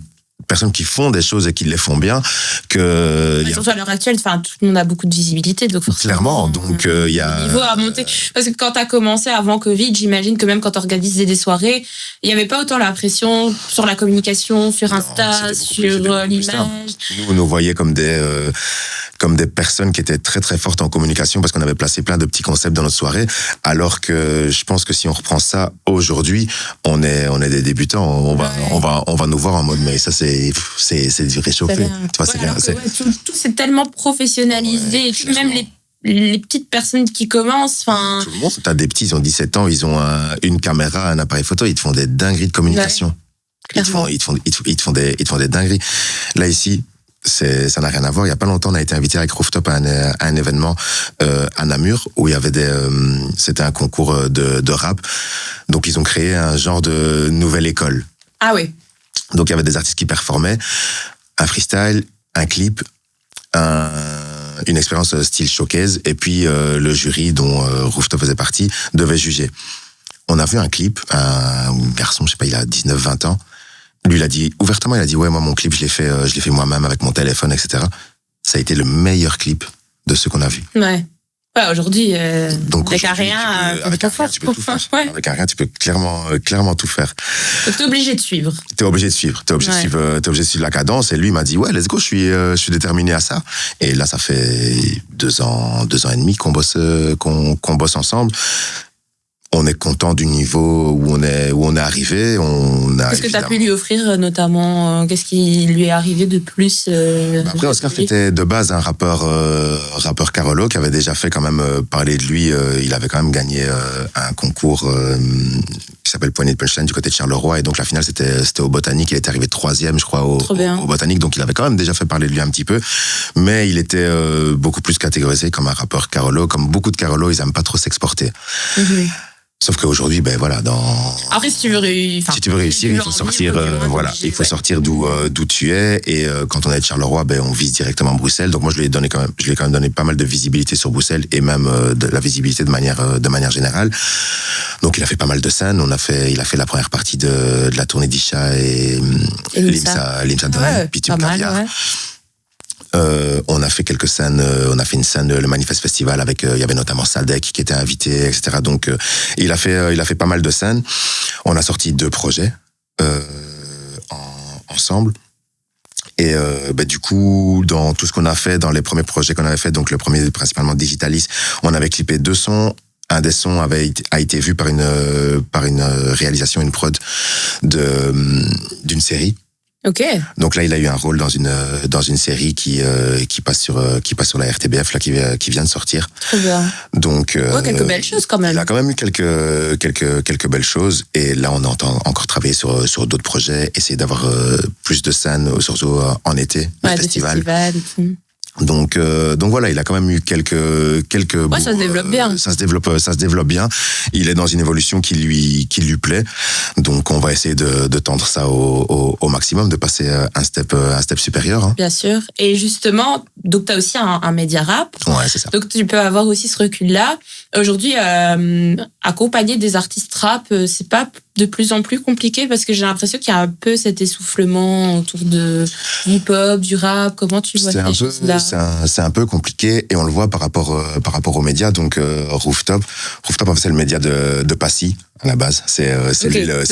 personnes qui font des choses et qui les font bien que... Surtout à l'heure actuelle, tout le monde a beaucoup de visibilité. Donc clairement, donc il y a... Le niveau à monter. Parce que quand tu as commencé avant Covid, j'imagine que même quand tu organisais des soirées, il n'y avait pas autant la pression sur la communication, sur Insta, sur l'image. Nous, on nous voyait comme des personnes qui étaient très très fortes en communication parce qu'on avait placé plein de petits concepts dans notre soirée, alors que je pense que si on reprend ça aujourd'hui, on est des débutants, on va nous voir en mode mais ça c'est du réchauffé. Tout c'est tellement professionnalisé, et même les petites personnes qui commencent, enfin tout le monde, t'as des petits, ils ont 17 ans, ils ont une caméra, un appareil photo, ils te font des dingueries de communication. Ils te font des dingueries. Là ici, ça n'a rien à voir. Il y a pas longtemps, on a été invité avec Rooftop à un événement à Namur où il y avait c'était un concours de rap. Donc ils ont créé un genre de nouvelle école. Ah oui. Donc il y avait des artistes qui performaient, un freestyle, un clip, une expérience style showcase, et puis le jury dont Rooftop faisait partie devait juger. On a vu un clip, un garçon, je sais pas, il a 19-20 ans. Lui, il a dit ouvertement, ouais, moi mon clip, je l'ai fait moi-même avec mon téléphone, etc. Ça a été le meilleur clip de ceux qu'on a vus. Ouais. Aujourd'hui, avec un rien, tu peux tout faire. Ouais. Avec un rien, tu peux clairement tout faire. Donc, t'es obligé de suivre. T'es obligé de suivre la cadence. Et lui, il m'a dit, ouais, let's go, je suis déterminé à ça. Et là, ça fait 2 ans et demi qu'on bosse ensemble. On est content du niveau où on est arrivé. Qu'est-ce que tu as pu lui offrir, notamment qu'est-ce qui lui est arrivé de plus Après, Oscar était de base un rappeur Carolo qui avait déjà fait quand même parler de lui. Il avait quand même gagné un concours qui s'appelle Poignée de Punchline du côté de Charleroi. Et donc la finale, c'était au Botanique. Il était arrivé 3e, je crois, au Botanique. Donc il avait quand même déjà fait parler de lui un petit peu. Mais il était beaucoup plus catégorisé comme un rappeur Carolo. Comme beaucoup de Carolo, ils n'aiment pas trop s'exporter. Mm-hmm. Sauf qu'aujourd'hui, ben voilà, Après, si tu veux réussir, il faut sortir, il faut sortir d'où tu es. Et quand on est de Charleroi, ben on vise directement Bruxelles. Donc moi, je lui ai quand même donné pas mal de visibilité sur Bruxelles et même de la visibilité de manière générale. Donc il a fait pas mal de scènes. Il a fait la première partie de la tournée d'Isha et Limsa Donald, Pitum Caviar. Ouais. On a fait quelques scènes, on a fait une scène, le Manifest Festival avec, il y avait notamment Sadek qui était invité, etc. Donc, il a fait pas mal de scènes. On a sorti 2 projets, ensemble. Et, du coup, dans tout ce qu'on a fait, dans les premiers projets qu'on avait fait, donc le premier principalement Digitalis, on avait clippé 2 sons. Un des sons a été vu par une réalisation, une prod d'une série. Ok. Donc là, il a eu un rôle dans une série qui passe sur la RTBF là, qui vient de sortir. Très bien. Donc quelques belles choses quand même. Il a quand même eu quelques belles choses, et là on entend encore travailler sur d'autres projets, essayer d'avoir plus de scènes, surtout en été, le festival. Donc voilà, il a quand même eu quelques ça se développe bien. Ça se développe bien. Il est dans une évolution qui lui plaît. Donc on va essayer de tendre ça au maximum, de passer un step supérieur. Hein. Bien sûr. Et justement, donc tu as aussi un média rap. Ouais, c'est ça. Donc tu peux avoir aussi ce recul-là. Aujourd'hui, accompagner des artistes rap, c'est pas de plus en plus compliqué, parce que j'ai l'impression qu'il y a un peu cet essoufflement autour de hip-hop, du rap. Comment tu vois ces choses-là? C'est un peu compliqué, et on le voit par rapport aux médias. Donc Rooftop, en fait, c'est le média de Passy à la base. C'est lui le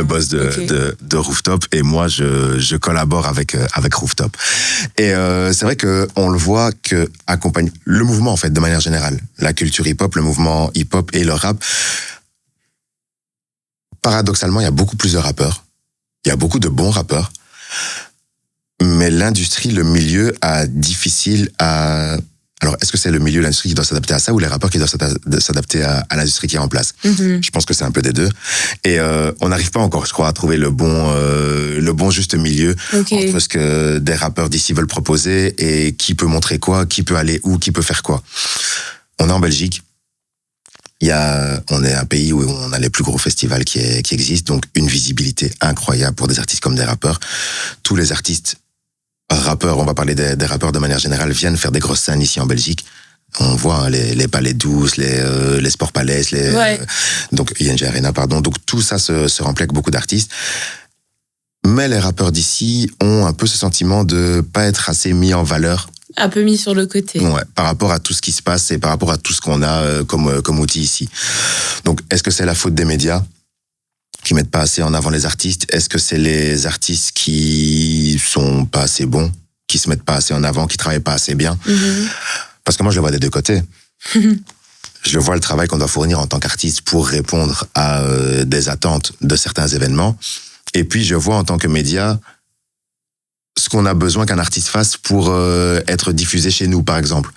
boss de Rooftop, et moi je collabore avec Rooftop. Et c'est vrai que on le voit que accompagne le mouvement, en fait, de manière générale, la culture hip-hop, le mouvement hip-hop et le rap. Paradoxalement, il y a beaucoup plus de rappeurs, il y a beaucoup de bons rappeurs, mais l'industrie, le milieu a difficile à... Alors, est-ce que c'est le milieu, l'industrie qui doit s'adapter à ça, ou les rappeurs qui doivent s'adapter à l'industrie qui est en place? Je pense que c'est un peu des deux. Et on n'arrive pas encore, je crois, à trouver le bon juste milieu entre ce que des rappeurs d'ici veulent proposer et qui peut montrer quoi, qui peut aller où, qui peut faire quoi. On est en Belgique. On est un pays où on a les plus gros festivals qui existent, donc une visibilité incroyable pour des artistes comme des rappeurs. Tous les artistes rappeurs, on va parler des rappeurs de manière générale, viennent faire des grosses scènes ici en Belgique. On voit les Palais 12, les Sport Palace, donc ING Arena, pardon. Donc tout ça se remplit avec beaucoup d'artistes. Mais les rappeurs d'ici ont un peu ce sentiment de pas être assez mis en valeur. Un peu mis sur le côté. Ouais, par rapport à tout ce qui se passe et par rapport à tout ce qu'on a comme outil ici. Donc, est-ce que c'est la faute des médias qui mettent pas assez en avant les artistes? Est-ce que c'est les artistes qui sont pas assez bons, qui se mettent pas assez en avant, qui travaillent pas assez bien? Parce que moi, je le vois des deux côtés. Je vois le travail qu'on doit fournir en tant qu'artiste pour répondre à des attentes de certains événements. Et puis, je vois en tant que média ce qu'on a besoin qu'un artiste fasse pour être diffusé chez nous, par exemple.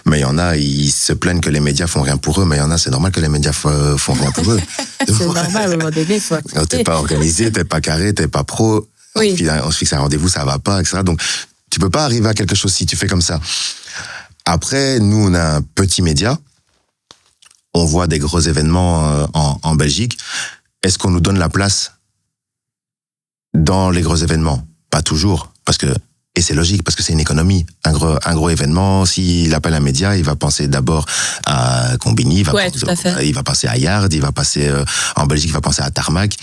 Mais il y en a, ils se plaignent que les médias font rien pour eux, mais il y en a, c'est normal que les médias font rien pour eux. C'est normal, à un moment donné, faut accepter. T'es pas organisé, t'es pas carré, t'es pas pro. Oui. On se fixe un rendez-vous, ça va pas, etc. Donc, tu peux pas arriver à quelque chose si tu fais comme ça. Après, nous, on a un petit média. On voit des gros événements en Belgique. Est-ce qu'on nous donne la place dans les gros événements? Pas toujours. Et c'est logique, parce que c'est une économie. Un gros événement, s'il appelle un média, il va penser d'abord à Combini, il va passer à Yard, il va passer en Belgique, il va penser à Tarmac,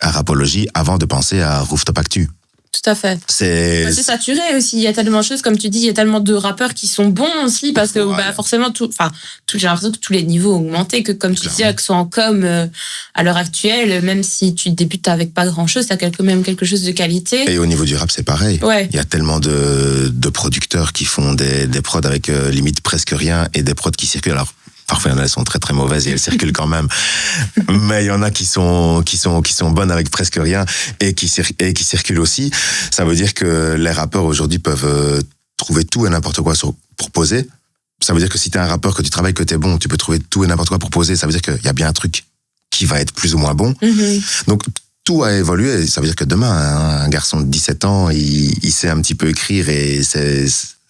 à Rapologie, avant de penser à Rooftop Actu. Tout à fait. C'est saturé aussi. Il y a tellement de choses, comme tu dis, il y a tellement de rappeurs qui sont bons aussi, parce que forcément, j'ai l'impression que tous les niveaux ont augmenté, que comme tu disais, que ce soit en com à l'heure actuelle, même si tu débutes avec pas grand-chose, t'as quand même quelque chose de qualité. Et au niveau du rap, c'est pareil. Ouais. Il y a tellement de producteurs qui font des prods avec limite presque rien, et des prods qui circulent. Alors, parfois, il y en a qui sont très très mauvaises et elles circulent quand même. Mais il y en a qui sont bonnes avec presque rien et qui circulent aussi. Ça veut dire que les rappeurs aujourd'hui peuvent trouver tout et n'importe quoi pour poser. Ça veut dire que si t'es un rappeur, que tu travailles, que t'es bon, tu peux trouver tout et n'importe quoi pour poser. Ça veut dire qu'il y a bien un truc qui va être plus ou moins bon. Donc, tout a évolué. Ça veut dire que demain, un garçon de 17 ans, il sait un petit peu écrire et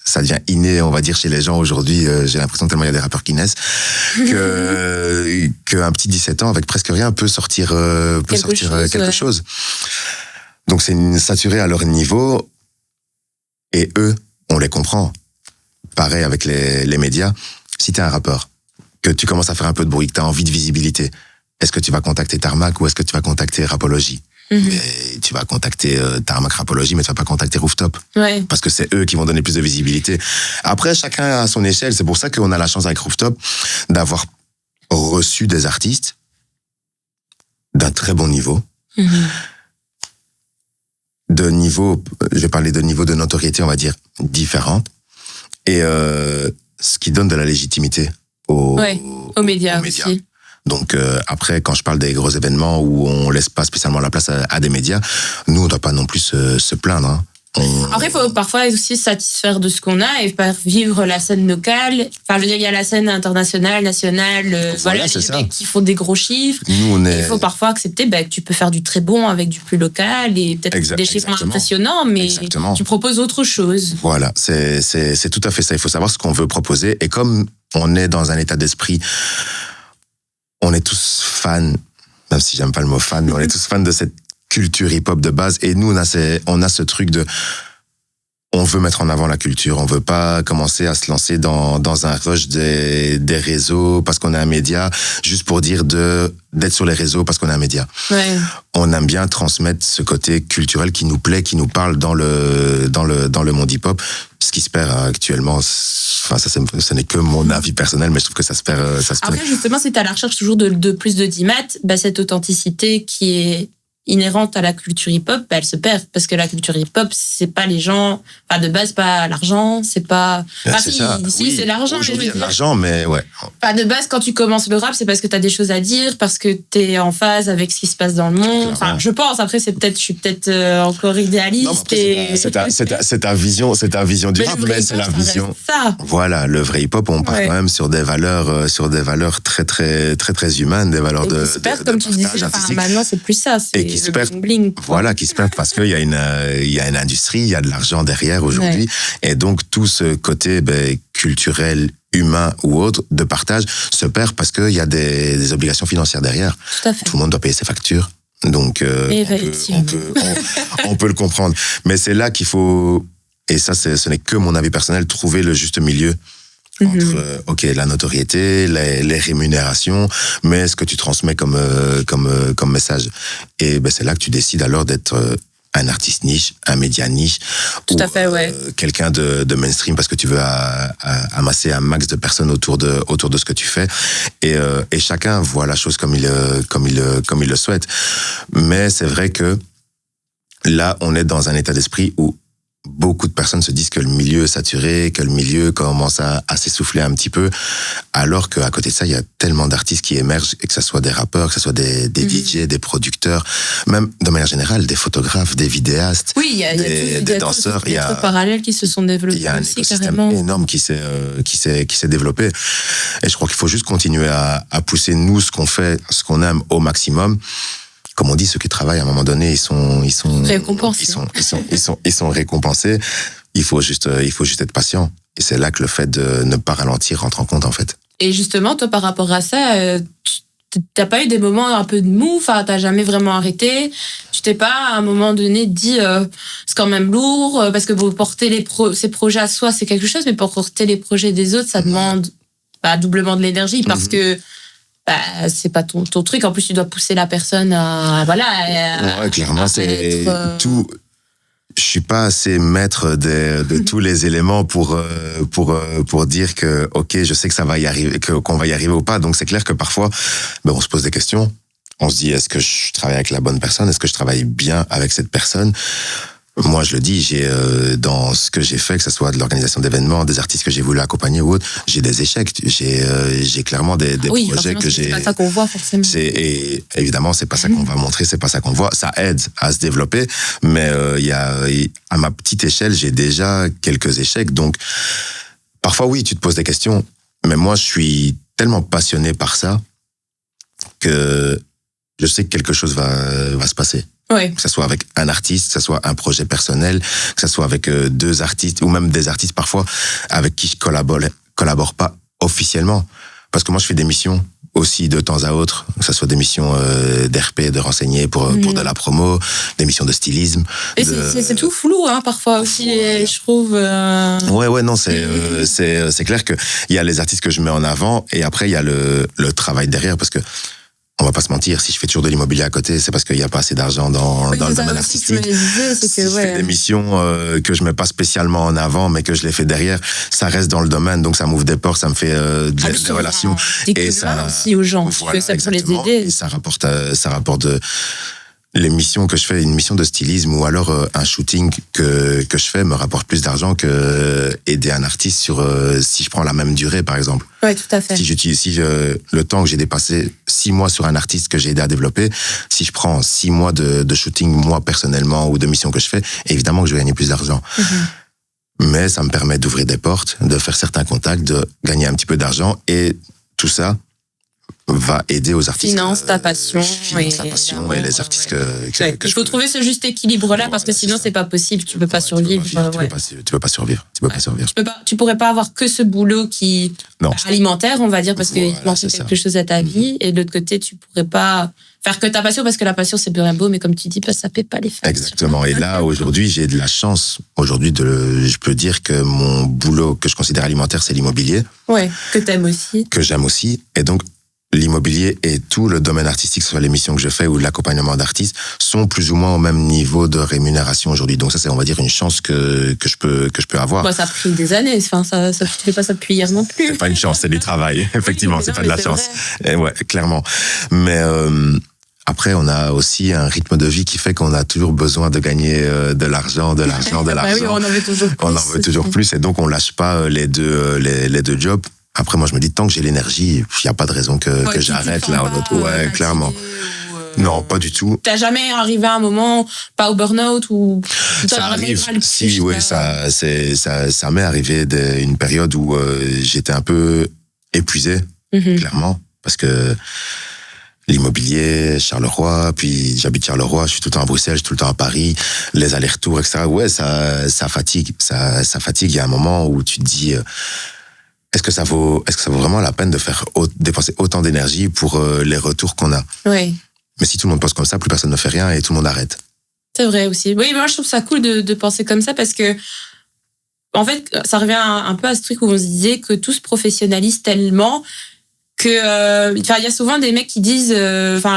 ça devient inné, on va dire, chez les gens aujourd'hui. J'ai l'impression tellement il y a des rappeurs qui naissent qu'un petit 17 ans avec presque rien peut sortir quelque chose. Donc c'est saturé à leur niveau et eux, on les comprend. Pareil avec les médias. Si t'es un rappeur, que tu commences à faire un peu de bruit, que t'as envie de visibilité, est-ce que tu vas contacter Tarmac ou est-ce que tu vas contacter Rapologie? Et tu vas contacter Tarmac, Rapologie, mais tu vas pas contacter Rooftop. Ouais. Parce que c'est eux qui vont donner plus de visibilité. Après, chacun à son échelle. C'est pour ça qu'on a la chance avec Rooftop d'avoir reçu des artistes d'un très bon niveau. Je vais parler de niveau de notoriété, on va dire, différentes. Et ce qui donne de la légitimité aux médias aussi. Donc après, quand je parle des gros événements où on laisse pas spécialement la place à des médias, nous on doit pas non plus se plaindre. Hein. Après, il faut parfois aussi se satisfaire de ce qu'on a et pas vivre la scène locale. Enfin, je veux dire, il y a la scène internationale, nationale, voilà, les mecs qui font des gros chiffres. Il faut parfois accepter que tu peux faire du très bon avec du plus local et peut-être des chiffres impressionnants, mais tu proposes autre chose. Voilà, c'est tout à fait ça. Il faut savoir ce qu'on veut proposer. Et comme on est dans un état d'esprit, on est tous fans, même si j'aime pas le mot fan, mais on est tous fans de cette culture hip-hop de base. Et nous, on a ce truc de... On veut mettre en avant la culture. On veut pas commencer à se lancer dans un rush des réseaux parce qu'on est un média, juste pour dire d'être sur les réseaux parce qu'on est un média. Ouais. On aime bien transmettre ce côté culturel qui nous plaît, qui nous parle dans le monde hip-hop. Ce qui se perd actuellement, enfin ce n'est que mon avis personnel, mais je trouve que ça se perd. Après, justement, c'est à la recherche toujours de plus de d'IMAT, cette authenticité qui est inhérente à la culture hip-hop, elle se perd parce que la culture hip-hop, c'est pas les gens, enfin de base pas l'argent, c'est pas. Enfin, c'est l'argent. Aujourd'hui, il y a l'argent, mais ouais. Enfin, de base, quand tu commences le rap, c'est parce que t'as des choses à dire, parce que t'es en phase avec ce qui se passe dans le monde. Enfin, je pense. Après, je suis peut-être encore idéaliste. Non, c'est ta vision du rap, mais c'est la vision. Ça. Voilà, le vrai hip-hop, on part quand même sur des valeurs très très très très humaines, des valeurs de. Comme tu disais, maintenant c'est plus ça. Qui se perdent, voilà, qui se perdent parce qu'il y a une industrie, il y a de l'argent derrière aujourd'hui, et donc tout ce côté culturel, humain ou autre, de partage, se perd parce qu'il y a des obligations financières derrière. Tout à fait. Tout le monde doit payer ses factures. Donc, on peut le comprendre. Mais c'est là qu'il faut, et ça, ce n'est que mon avis personnel, trouver le juste milieu entre la notoriété, les rémunérations, mais ce que tu transmets comme message. Et ben, c'est là que tu décides alors d'être un artiste niche, un média niche, tout à fait, quelqu'un de mainstream parce que tu veux amasser un max de personnes autour de ce que tu fais. Et chacun voit la chose comme il le souhaite. Mais c'est vrai que là, on est dans un état d'esprit où beaucoup de personnes se disent que le milieu est saturé, que le milieu commence à s'essouffler un petit peu, alors qu'à côté de ça, il y a tellement d'artistes qui émergent, et que ce soit des rappeurs, que ce soit des DJ, des producteurs, même de manière générale, des photographes, des vidéastes, des danseurs. Il y a parallèles qui se sont développés. Il y a un écosystème énorme qui s'est développé. Et je crois qu'il faut juste continuer à pousser, nous, ce qu'on fait, ce qu'on aime au maximum. Comme on dit, ceux qui travaillent à un moment donné, ils sont récompensés. Ils sont récompensés. Il faut juste être patient. Et c'est là que le fait de ne pas ralentir rentre en compte, en fait. Et justement, toi, par rapport à ça, t'as pas eu des moments un peu de mou? Enfin, t'as jamais vraiment arrêté? Tu t'es pas, à un moment donné, dit, c'est quand même lourd, parce que pour porter ces projets à soi, c'est quelque chose, mais pour porter les projets des autres, ça demande doublement de l'énergie, parce que c'est pas ton truc. En plus, tu dois pousser la personne à clairement, c'est tout. Je suis pas assez maître de tous les éléments pour dire que je sais que ça va y arriver, qu'on va y arriver ou pas. Donc c'est clair que parfois, on se pose des questions. On se dit, est-ce que je travaille avec la bonne personne? Est-ce que je travaille bien avec cette personne? Moi, je le dis, dans ce que j'ai fait, que ce soit de l'organisation d'événements, des artistes que j'ai voulu accompagner ou autre, j'ai des échecs. J'ai clairement des projets que j'ai. C'est pas ça qu'on voit forcément. Et évidemment, c'est pas ça qu'on va montrer, c'est pas ça qu'on voit. Ça aide à se développer, mais à ma petite échelle, j'ai déjà quelques échecs. Donc, parfois, oui, tu te poses des questions, mais moi, je suis tellement passionné par ça que je sais que quelque chose va se passer. Oui. Que ce soit avec un artiste, que ce soit un projet personnel, que ce soit avec deux artistes, ou même des artistes parfois avec qui je collabore pas officiellement. Parce que moi, je fais des missions aussi de temps à autre, que ce soit des missions d'RP, de renseigner pour de la promo, des missions de stylisme. Et c'est tout flou, parfois aussi, je trouve. Ouais, non, c'est clair que il y a les artistes que je mets en avant, et après, il y a le travail derrière, parce que on va pas se mentir, si je fais toujours de l'immobilier à côté, c'est parce qu'il n'y a pas assez d'argent dans le domaine artistique. Si je fais des missions que je mets pas spécialement en avant, mais que je les fais derrière, ça reste dans le domaine, donc ça m'ouvre des portes, ça me fait des relations. Et ça aussi aux gens, voilà, ça pour les aider. Et ça rapporte les missions que je fais, une mission de stylisme ou alors un shooting que je fais me rapporte plus d'argent que aider un artiste si je prends la même durée, par exemple. Oui, tout à fait. Le temps que j'ai dépassé 6 mois sur un artiste que j'ai aidé à développer, si je prends 6 mois de shooting, moi, personnellement, ou de missions que je fais, évidemment que je vais gagner plus d'argent. Mais ça me permet d'ouvrir des portes, de faire certains contacts, de gagner un petit peu d'argent, et tout ça va aider aux artistes. Finance ta passion. Et les artistes que il faut trouver ce juste équilibre-là, parce que sinon, c'est pas possible. Tu peux pas survivre. Tu peux pas survivre. Tu pourrais pas avoir que ce boulot alimentaire, on va dire, parce qu'il manque quelque chose à ta vie. Et de l'autre côté, tu pourrais pas faire que ta passion, parce que la passion, c'est bien beau, mais comme tu dis, ça paie pas les factures. Exactement. Et là, aujourd'hui, j'ai de la chance. Aujourd'hui, je peux dire que mon boulot que je considère alimentaire, c'est l'immobilier. Ouais, que t'aimes aussi. Que j'aime aussi. Et donc, l'immobilier et tout le domaine artistique, que ce soit les missions que je fais ou l'accompagnement d'artistes, sont plus ou moins au même niveau de rémunération aujourd'hui. Donc ça, c'est, on va dire, une chance que je peux avoir. Ça a pris des années. Enfin, tu fais pas ça depuis hier non plus. C'est pas une chance, c'est du travail. Effectivement, c'est pas de la chance. Et ouais, clairement. Mais après, on a aussi un rythme de vie qui fait qu'on a toujours besoin de gagner de l'argent. Oui, on en veut toujours plus. On en veut toujours plus, et donc on lâche pas les deux jobs. Après, moi, je me dis, tant que j'ai l'énergie, il n'y a pas de raison que j'arrête là. Ouais, clairement. Non, pas du tout. T'as jamais arrivé à un moment, pas au burn-out ou... Ça arrive, si, oui, ça m'est arrivé une période où j'étais un peu épuisé, clairement, parce que l'immobilier, Charleroi, puis j'habite Charleroi, je suis tout le temps à Bruxelles, je suis tout le temps à Paris, les allers-retours, etc. Ouais, ça fatigue. Ça fatigue. Il y a un moment où tu te dis... est-ce que ça vaut vraiment la peine de dépenser autant d'énergie pour les retours qu'on a? Oui. Mais si tout le monde pense comme ça, plus personne ne fait rien et tout le monde arrête. C'est vrai aussi. Oui, moi je trouve ça cool de penser comme ça parce que, en fait, ça revient un peu à ce truc où on se disait que tout se professionnalise tellement que, il y a souvent des mecs qui disent,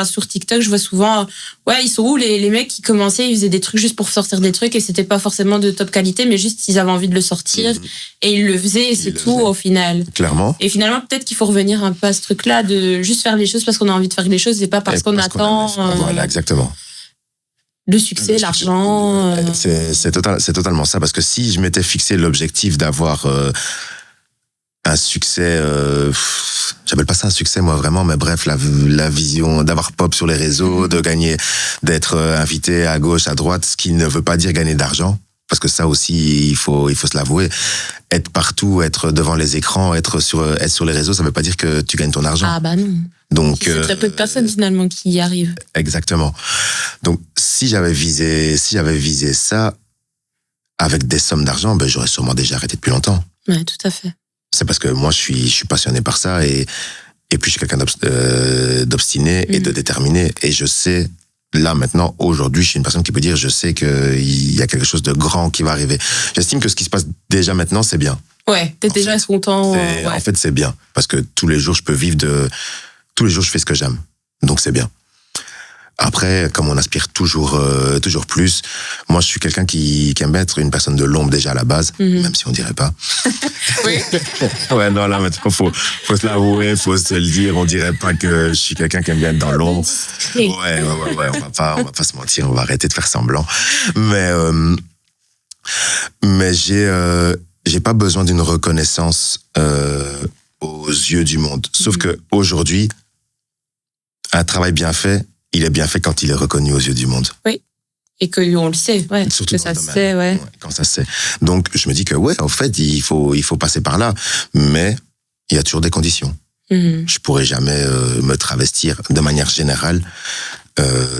sur TikTok, je vois souvent, ouais, ils sont où les mecs qui commençaient, ils faisaient des trucs juste pour sortir des trucs et c'était pas forcément de top qualité, mais juste ils avaient envie de le sortir et ils le faisaient et c'est tout au final. Clairement. Et finalement, peut-être qu'il faut revenir un peu à ce truc-là de juste faire les choses parce qu'on a envie de faire les choses et pas parce qu'on attend. Voilà, exactement. Le succès, l'argent. C'est totalement ça. Parce que si je m'étais fixé l'objectif d'avoir un succès, j'appelle pas ça un succès moi vraiment, mais bref, la vision d'avoir pop sur les réseaux, de gagner, d'être invité à gauche, à droite, ce qui ne veut pas dire gagner d'argent. Parce que ça aussi, il faut se l'avouer. Être partout, être devant les écrans, être sur les réseaux, ça veut pas dire que tu gagnes ton argent. Ah bah non. Donc, c'est très peu de personnes finalement qui y arrivent. Exactement. Donc, si j'avais visé ça avec des sommes d'argent, ben j'aurais sûrement déjà arrêté depuis longtemps. Ouais, tout à fait. C'est parce que moi, je suis passionné par ça et puis je suis quelqu'un d'obstiné et de déterminé. Et je sais, là maintenant, aujourd'hui, je suis une personne qui peut dire, je sais qu'il y a quelque chose de grand qui va arriver. J'estime que ce qui se passe déjà maintenant, c'est bien. Ouais, t'es déjà content. Ouais. En fait, c'est bien parce que tous les jours, je peux vivre tous les jours, je fais ce que j'aime. Donc, c'est bien. Après, comme on aspire toujours plus, moi, je suis quelqu'un qui aime bien être une personne de l'ombre déjà à la base, même si on dirait pas. Oui. Ouais, non, là, maintenant, faut se l'avouer, faut se le dire. On dirait pas que je suis quelqu'un qui aime bien être dans l'ombre. Ouais, on va pas se mentir, on va arrêter de faire semblant. Mais j'ai pas besoin d'une reconnaissance aux yeux du monde. Sauf que aujourd'hui, un travail bien fait, il est bien fait quand il est reconnu aux yeux du monde. Oui. Et qu'on le sait, ouais. Surtout que ça se sait, ouais. Quand ça se sait. Donc, je me dis que, ouais, en fait, il faut passer par là. Mais il y a toujours des conditions. Je pourrais jamais me travestir de manière générale.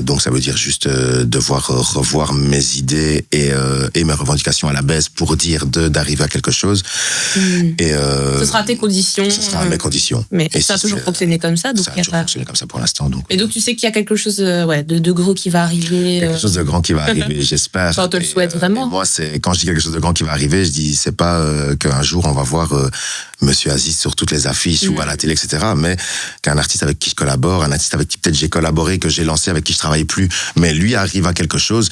Donc, ça veut dire juste devoir revoir mes idées et mes revendications à la baisse pour dire d'arriver à quelque chose. Et ce sera tes conditions. Ce sera mes conditions. Mais ça a toujours fonctionné comme ça. Donc ça a toujours fonctionné comme ça pour l'instant. Donc. Et donc, tu sais qu'il y a quelque chose de gros qui va arriver. Quelque chose de grand qui va arriver, j'espère. Ça, on te le souhaite vraiment. Moi, quand je dis quelque chose de grand qui va arriver, je dis, c'est pas qu'un jour on va voir Monsieur Aziz sur toutes les affiches ou à la télé, etc. Mais qu'un artiste avec qui je collabore, un artiste avec qui peut-être j'ai collaboré, que j'ai lancé, avec qui je travaille plus, mais lui arrive à quelque chose.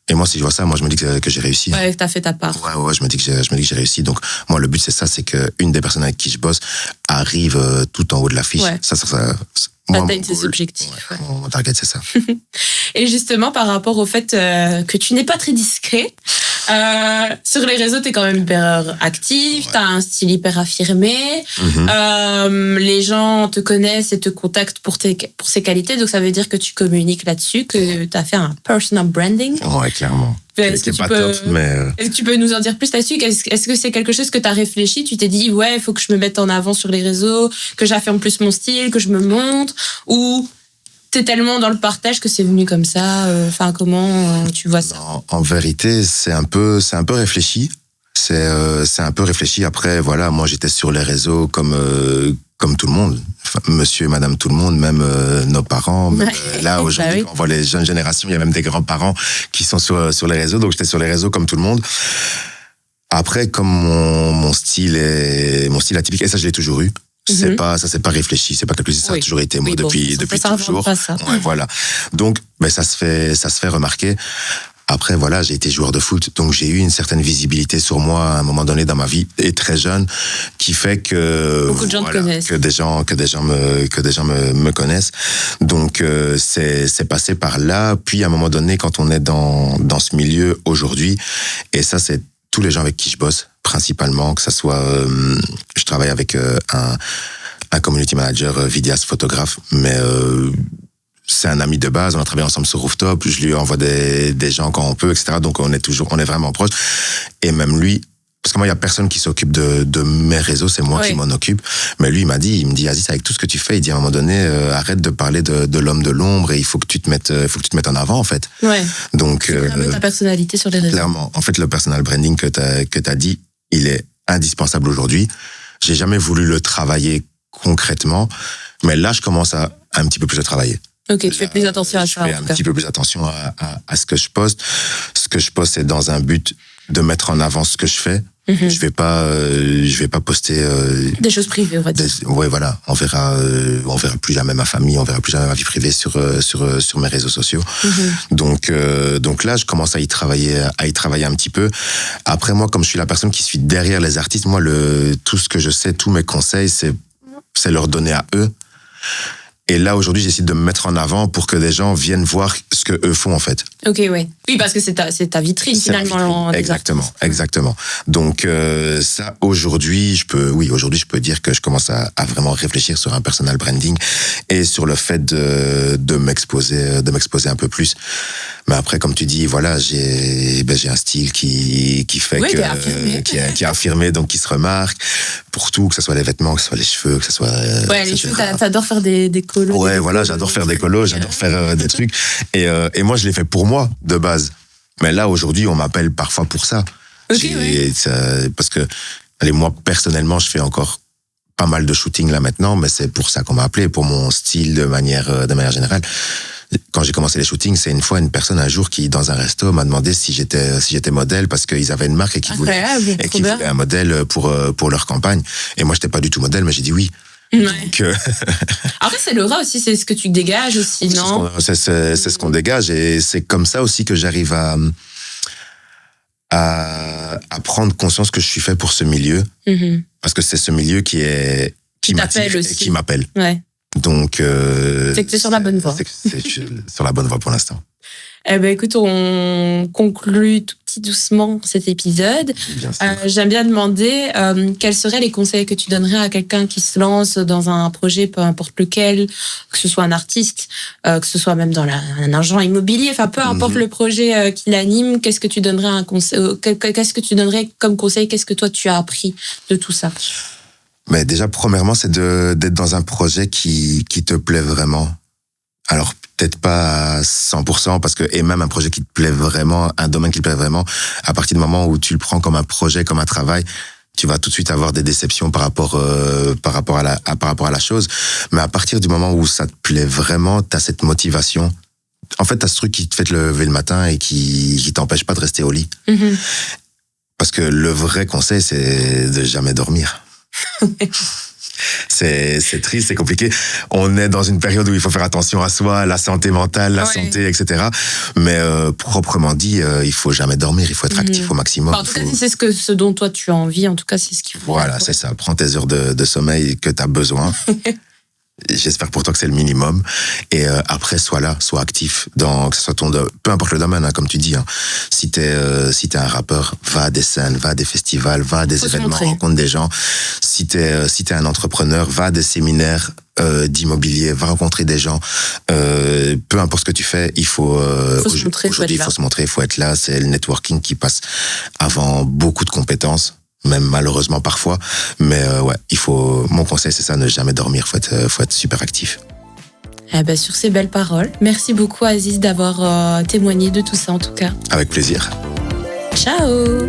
Et moi, si je vois ça, moi, je me dis que j'ai réussi. Ouais, t'as fait ta part. Ouais, je me dis que j'ai réussi. Donc, moi, le but, c'est ça, c'est qu'une des personnes avec qui je bosse arrive tout en haut de l'affiche. Ouais. Ça, t'atteignes tes objectifs. Ouais. Mon target, c'est ça. Et justement, par rapport au fait que tu n'es pas très discret, sur les réseaux, t'es quand même hyper actif, t'as un style hyper affirmé, les gens te connaissent et te contactent pour ces qualités, donc ça veut dire que tu communiques là-dessus, que t'as fait un personal branding. Ouais, clairement. Est-ce que tu peux nous en dire plus là-dessus? Est-ce que c'est quelque chose que tu as réfléchi? Tu t'es dit, ouais, il faut que je me mette en avant sur les réseaux, que j'affirme plus mon style, que je me montre? Ou t'es tellement dans le partage que c'est venu comme ça? Comment tu vois ça? Non, en vérité, c'est un peu réfléchi. C'est un peu réfléchi. Après, voilà, moi, j'étais sur les réseaux comme tout le monde. Enfin, monsieur et madame tout le monde, même nos parents. Même, là, aujourd'hui, quand on voit les jeunes générations, il y a même des grands-parents qui sont sur les réseaux. Donc, j'étais sur les réseaux comme tout le monde. Après, comme mon style atypique, et ça, je l'ai toujours eu. Ça s'est pas réfléchi, c'est pas quelque chose, ça a toujours été moi depuis toujours. Ouais, voilà. Donc, ça se fait remarquer. Après, voilà, j'ai été joueur de foot, donc j'ai eu une certaine visibilité sur moi à un moment donné dans ma vie, et très jeune, qui fait que beaucoup de gens te connaissent, que des gens me connaissent. Donc c'est passé par là. Puis à un moment donné, quand on est dans ce milieu aujourd'hui, et ça c'est tous les gens avec qui je bosse, principalement, que ça soit, je travaille avec un community manager, vidéaste, photographe, mais c'est un ami de base, on a travaillé ensemble sur Rooftop, je lui envoie des gens quand on peut, etc. Donc on est vraiment proches. Et même lui, parce que moi, il y a personne qui s'occupe de mes réseaux, c'est moi qui m'en occupe. Mais lui, il me dit, Aziz, avec tout ce que tu fais, il dit à un moment donné, arrête de parler de l'homme de l'ombre et il faut que tu te mettes en avant, en fait. Ouais. Donc, ta personnalité sur les réseaux. Clairement. En fait, le personal branding que t'as dit, il est indispensable aujourd'hui. J'ai jamais voulu le travailler concrètement, mais là, je commence à un petit peu plus à travailler. Ok, tu fais plus attention à ça. Je fais un petit peu plus attention à ce que je poste. Ce que je poste, c'est dans un but de mettre en avant ce que je fais. Je vais pas poster des choses privées, on va dire. Ouais, voilà. On verra plus jamais ma famille, on verra plus jamais ma vie privée sur mes réseaux sociaux. Donc là, je commence à y travailler un petit peu. Après, moi, comme je suis la personne qui suis derrière les artistes, moi, tout ce que je sais, tous mes conseils, c'est leur donner à eux. Et là, aujourd'hui, j'essaie de me mettre en avant pour que des gens viennent voir ce que eux font, en fait. Ok, ouais. Oui, parce que c'est ta vitrine, finalement. Exactement. Donc, ça, aujourd'hui, je peux dire que je commence à vraiment réfléchir sur un personal branding et sur le fait de m'exposer un peu plus. Mais après, comme tu dis, voilà, j'ai un style qui fait qui est affirmé, donc qui se remarque pour tout, que ce soit les vêtements, que ce soit les cheveux, que ce soit... Ouais, les cheveux, t'adores faire des colos. Ouais, voilà, j'adore faire des colos, j'adore faire des trucs. Et moi, je l'ai fait pour moi, de base. Mais là, aujourd'hui, on m'appelle parfois pour ça. Parce que, moi, personnellement, je fais encore pas mal de shooting là maintenant, mais c'est pour ça qu'on m'a appelé, pour mon style de manière générale. Quand j'ai commencé les shootings, c'est une fois une personne un jour qui, dans un resto, m'a demandé si j'étais modèle parce qu'ils avaient une marque et qu'ils voulaient un modèle pour leur campagne. Et moi, j'étais pas du tout modèle, mais j'ai dit oui. Ouais. Donc, après, c'est l'aura aussi, c'est ce que tu dégages aussi, non? C'est ce qu'on dégage et c'est comme ça aussi que j'arrive à prendre conscience que je suis fait pour ce milieu. Parce que c'est ce milieu qui m'attire et qui m'appelle. Ouais. Donc, c'est que tu es sur la bonne voie. C'est sur la bonne voie pour l'instant. Eh ben, écoute, on conclut tout petit doucement cet épisode. J'aime bien demander quels seraient les conseils que tu donnerais à quelqu'un qui se lance dans un projet, peu importe lequel, que ce soit un artiste, que ce soit même dans un agent immobilier, enfin peu importe le projet qui l'anime. Qu'est-ce que tu donnerais qu'est-ce que tu donnerais comme conseil? Qu'est-ce que toi tu as appris de tout ça? Mais déjà, premièrement, c'est d'être dans un projet qui te plaît vraiment. Alors, peut-être pas à 100%, et même un projet qui te plaît vraiment, un domaine qui te plaît vraiment, à partir du moment où tu le prends comme un projet, comme un travail, tu vas tout de suite avoir des déceptions par rapport à la chose. Mais à partir du moment où ça te plaît vraiment, t'as cette motivation. En fait, t'as ce truc qui te fait te lever le matin et qui t'empêche pas de rester au lit. Parce que le vrai conseil, c'est de jamais dormir. C'est triste, c'est compliqué. On est dans une période où il faut faire attention à soi, la santé mentale, la santé, etc. Mais proprement dit, il faut jamais dormir, il faut être actif au maximum. En tout cas, si c'est ce dont toi tu as envie, en tout cas, c'est ce qu'il faut. Voilà, c'est ça. Prends tes heures de sommeil que tu as besoin. J'espère pour toi que c'est le minimum. Et après, sois là, sois actif. Que ce soit peu importe le domaine, comme tu dis. Si t'es un rappeur, va à des scènes, va à des festivals, va à des événements, rencontre des gens. Si t'es un entrepreneur, va à des séminaires d'immobilier, va rencontrer des gens. Peu importe ce que tu fais, il faut aujourd'hui, il faut se montrer, il faut être là. C'est le networking qui passe avant beaucoup de compétences. Même malheureusement parfois, mais ouais, mon conseil c'est ça, ne jamais dormir, faut être super actif. Eh ben, sur ces belles paroles, merci beaucoup Aziz d'avoir témoigné de tout ça en tout cas. Avec plaisir. Ciao.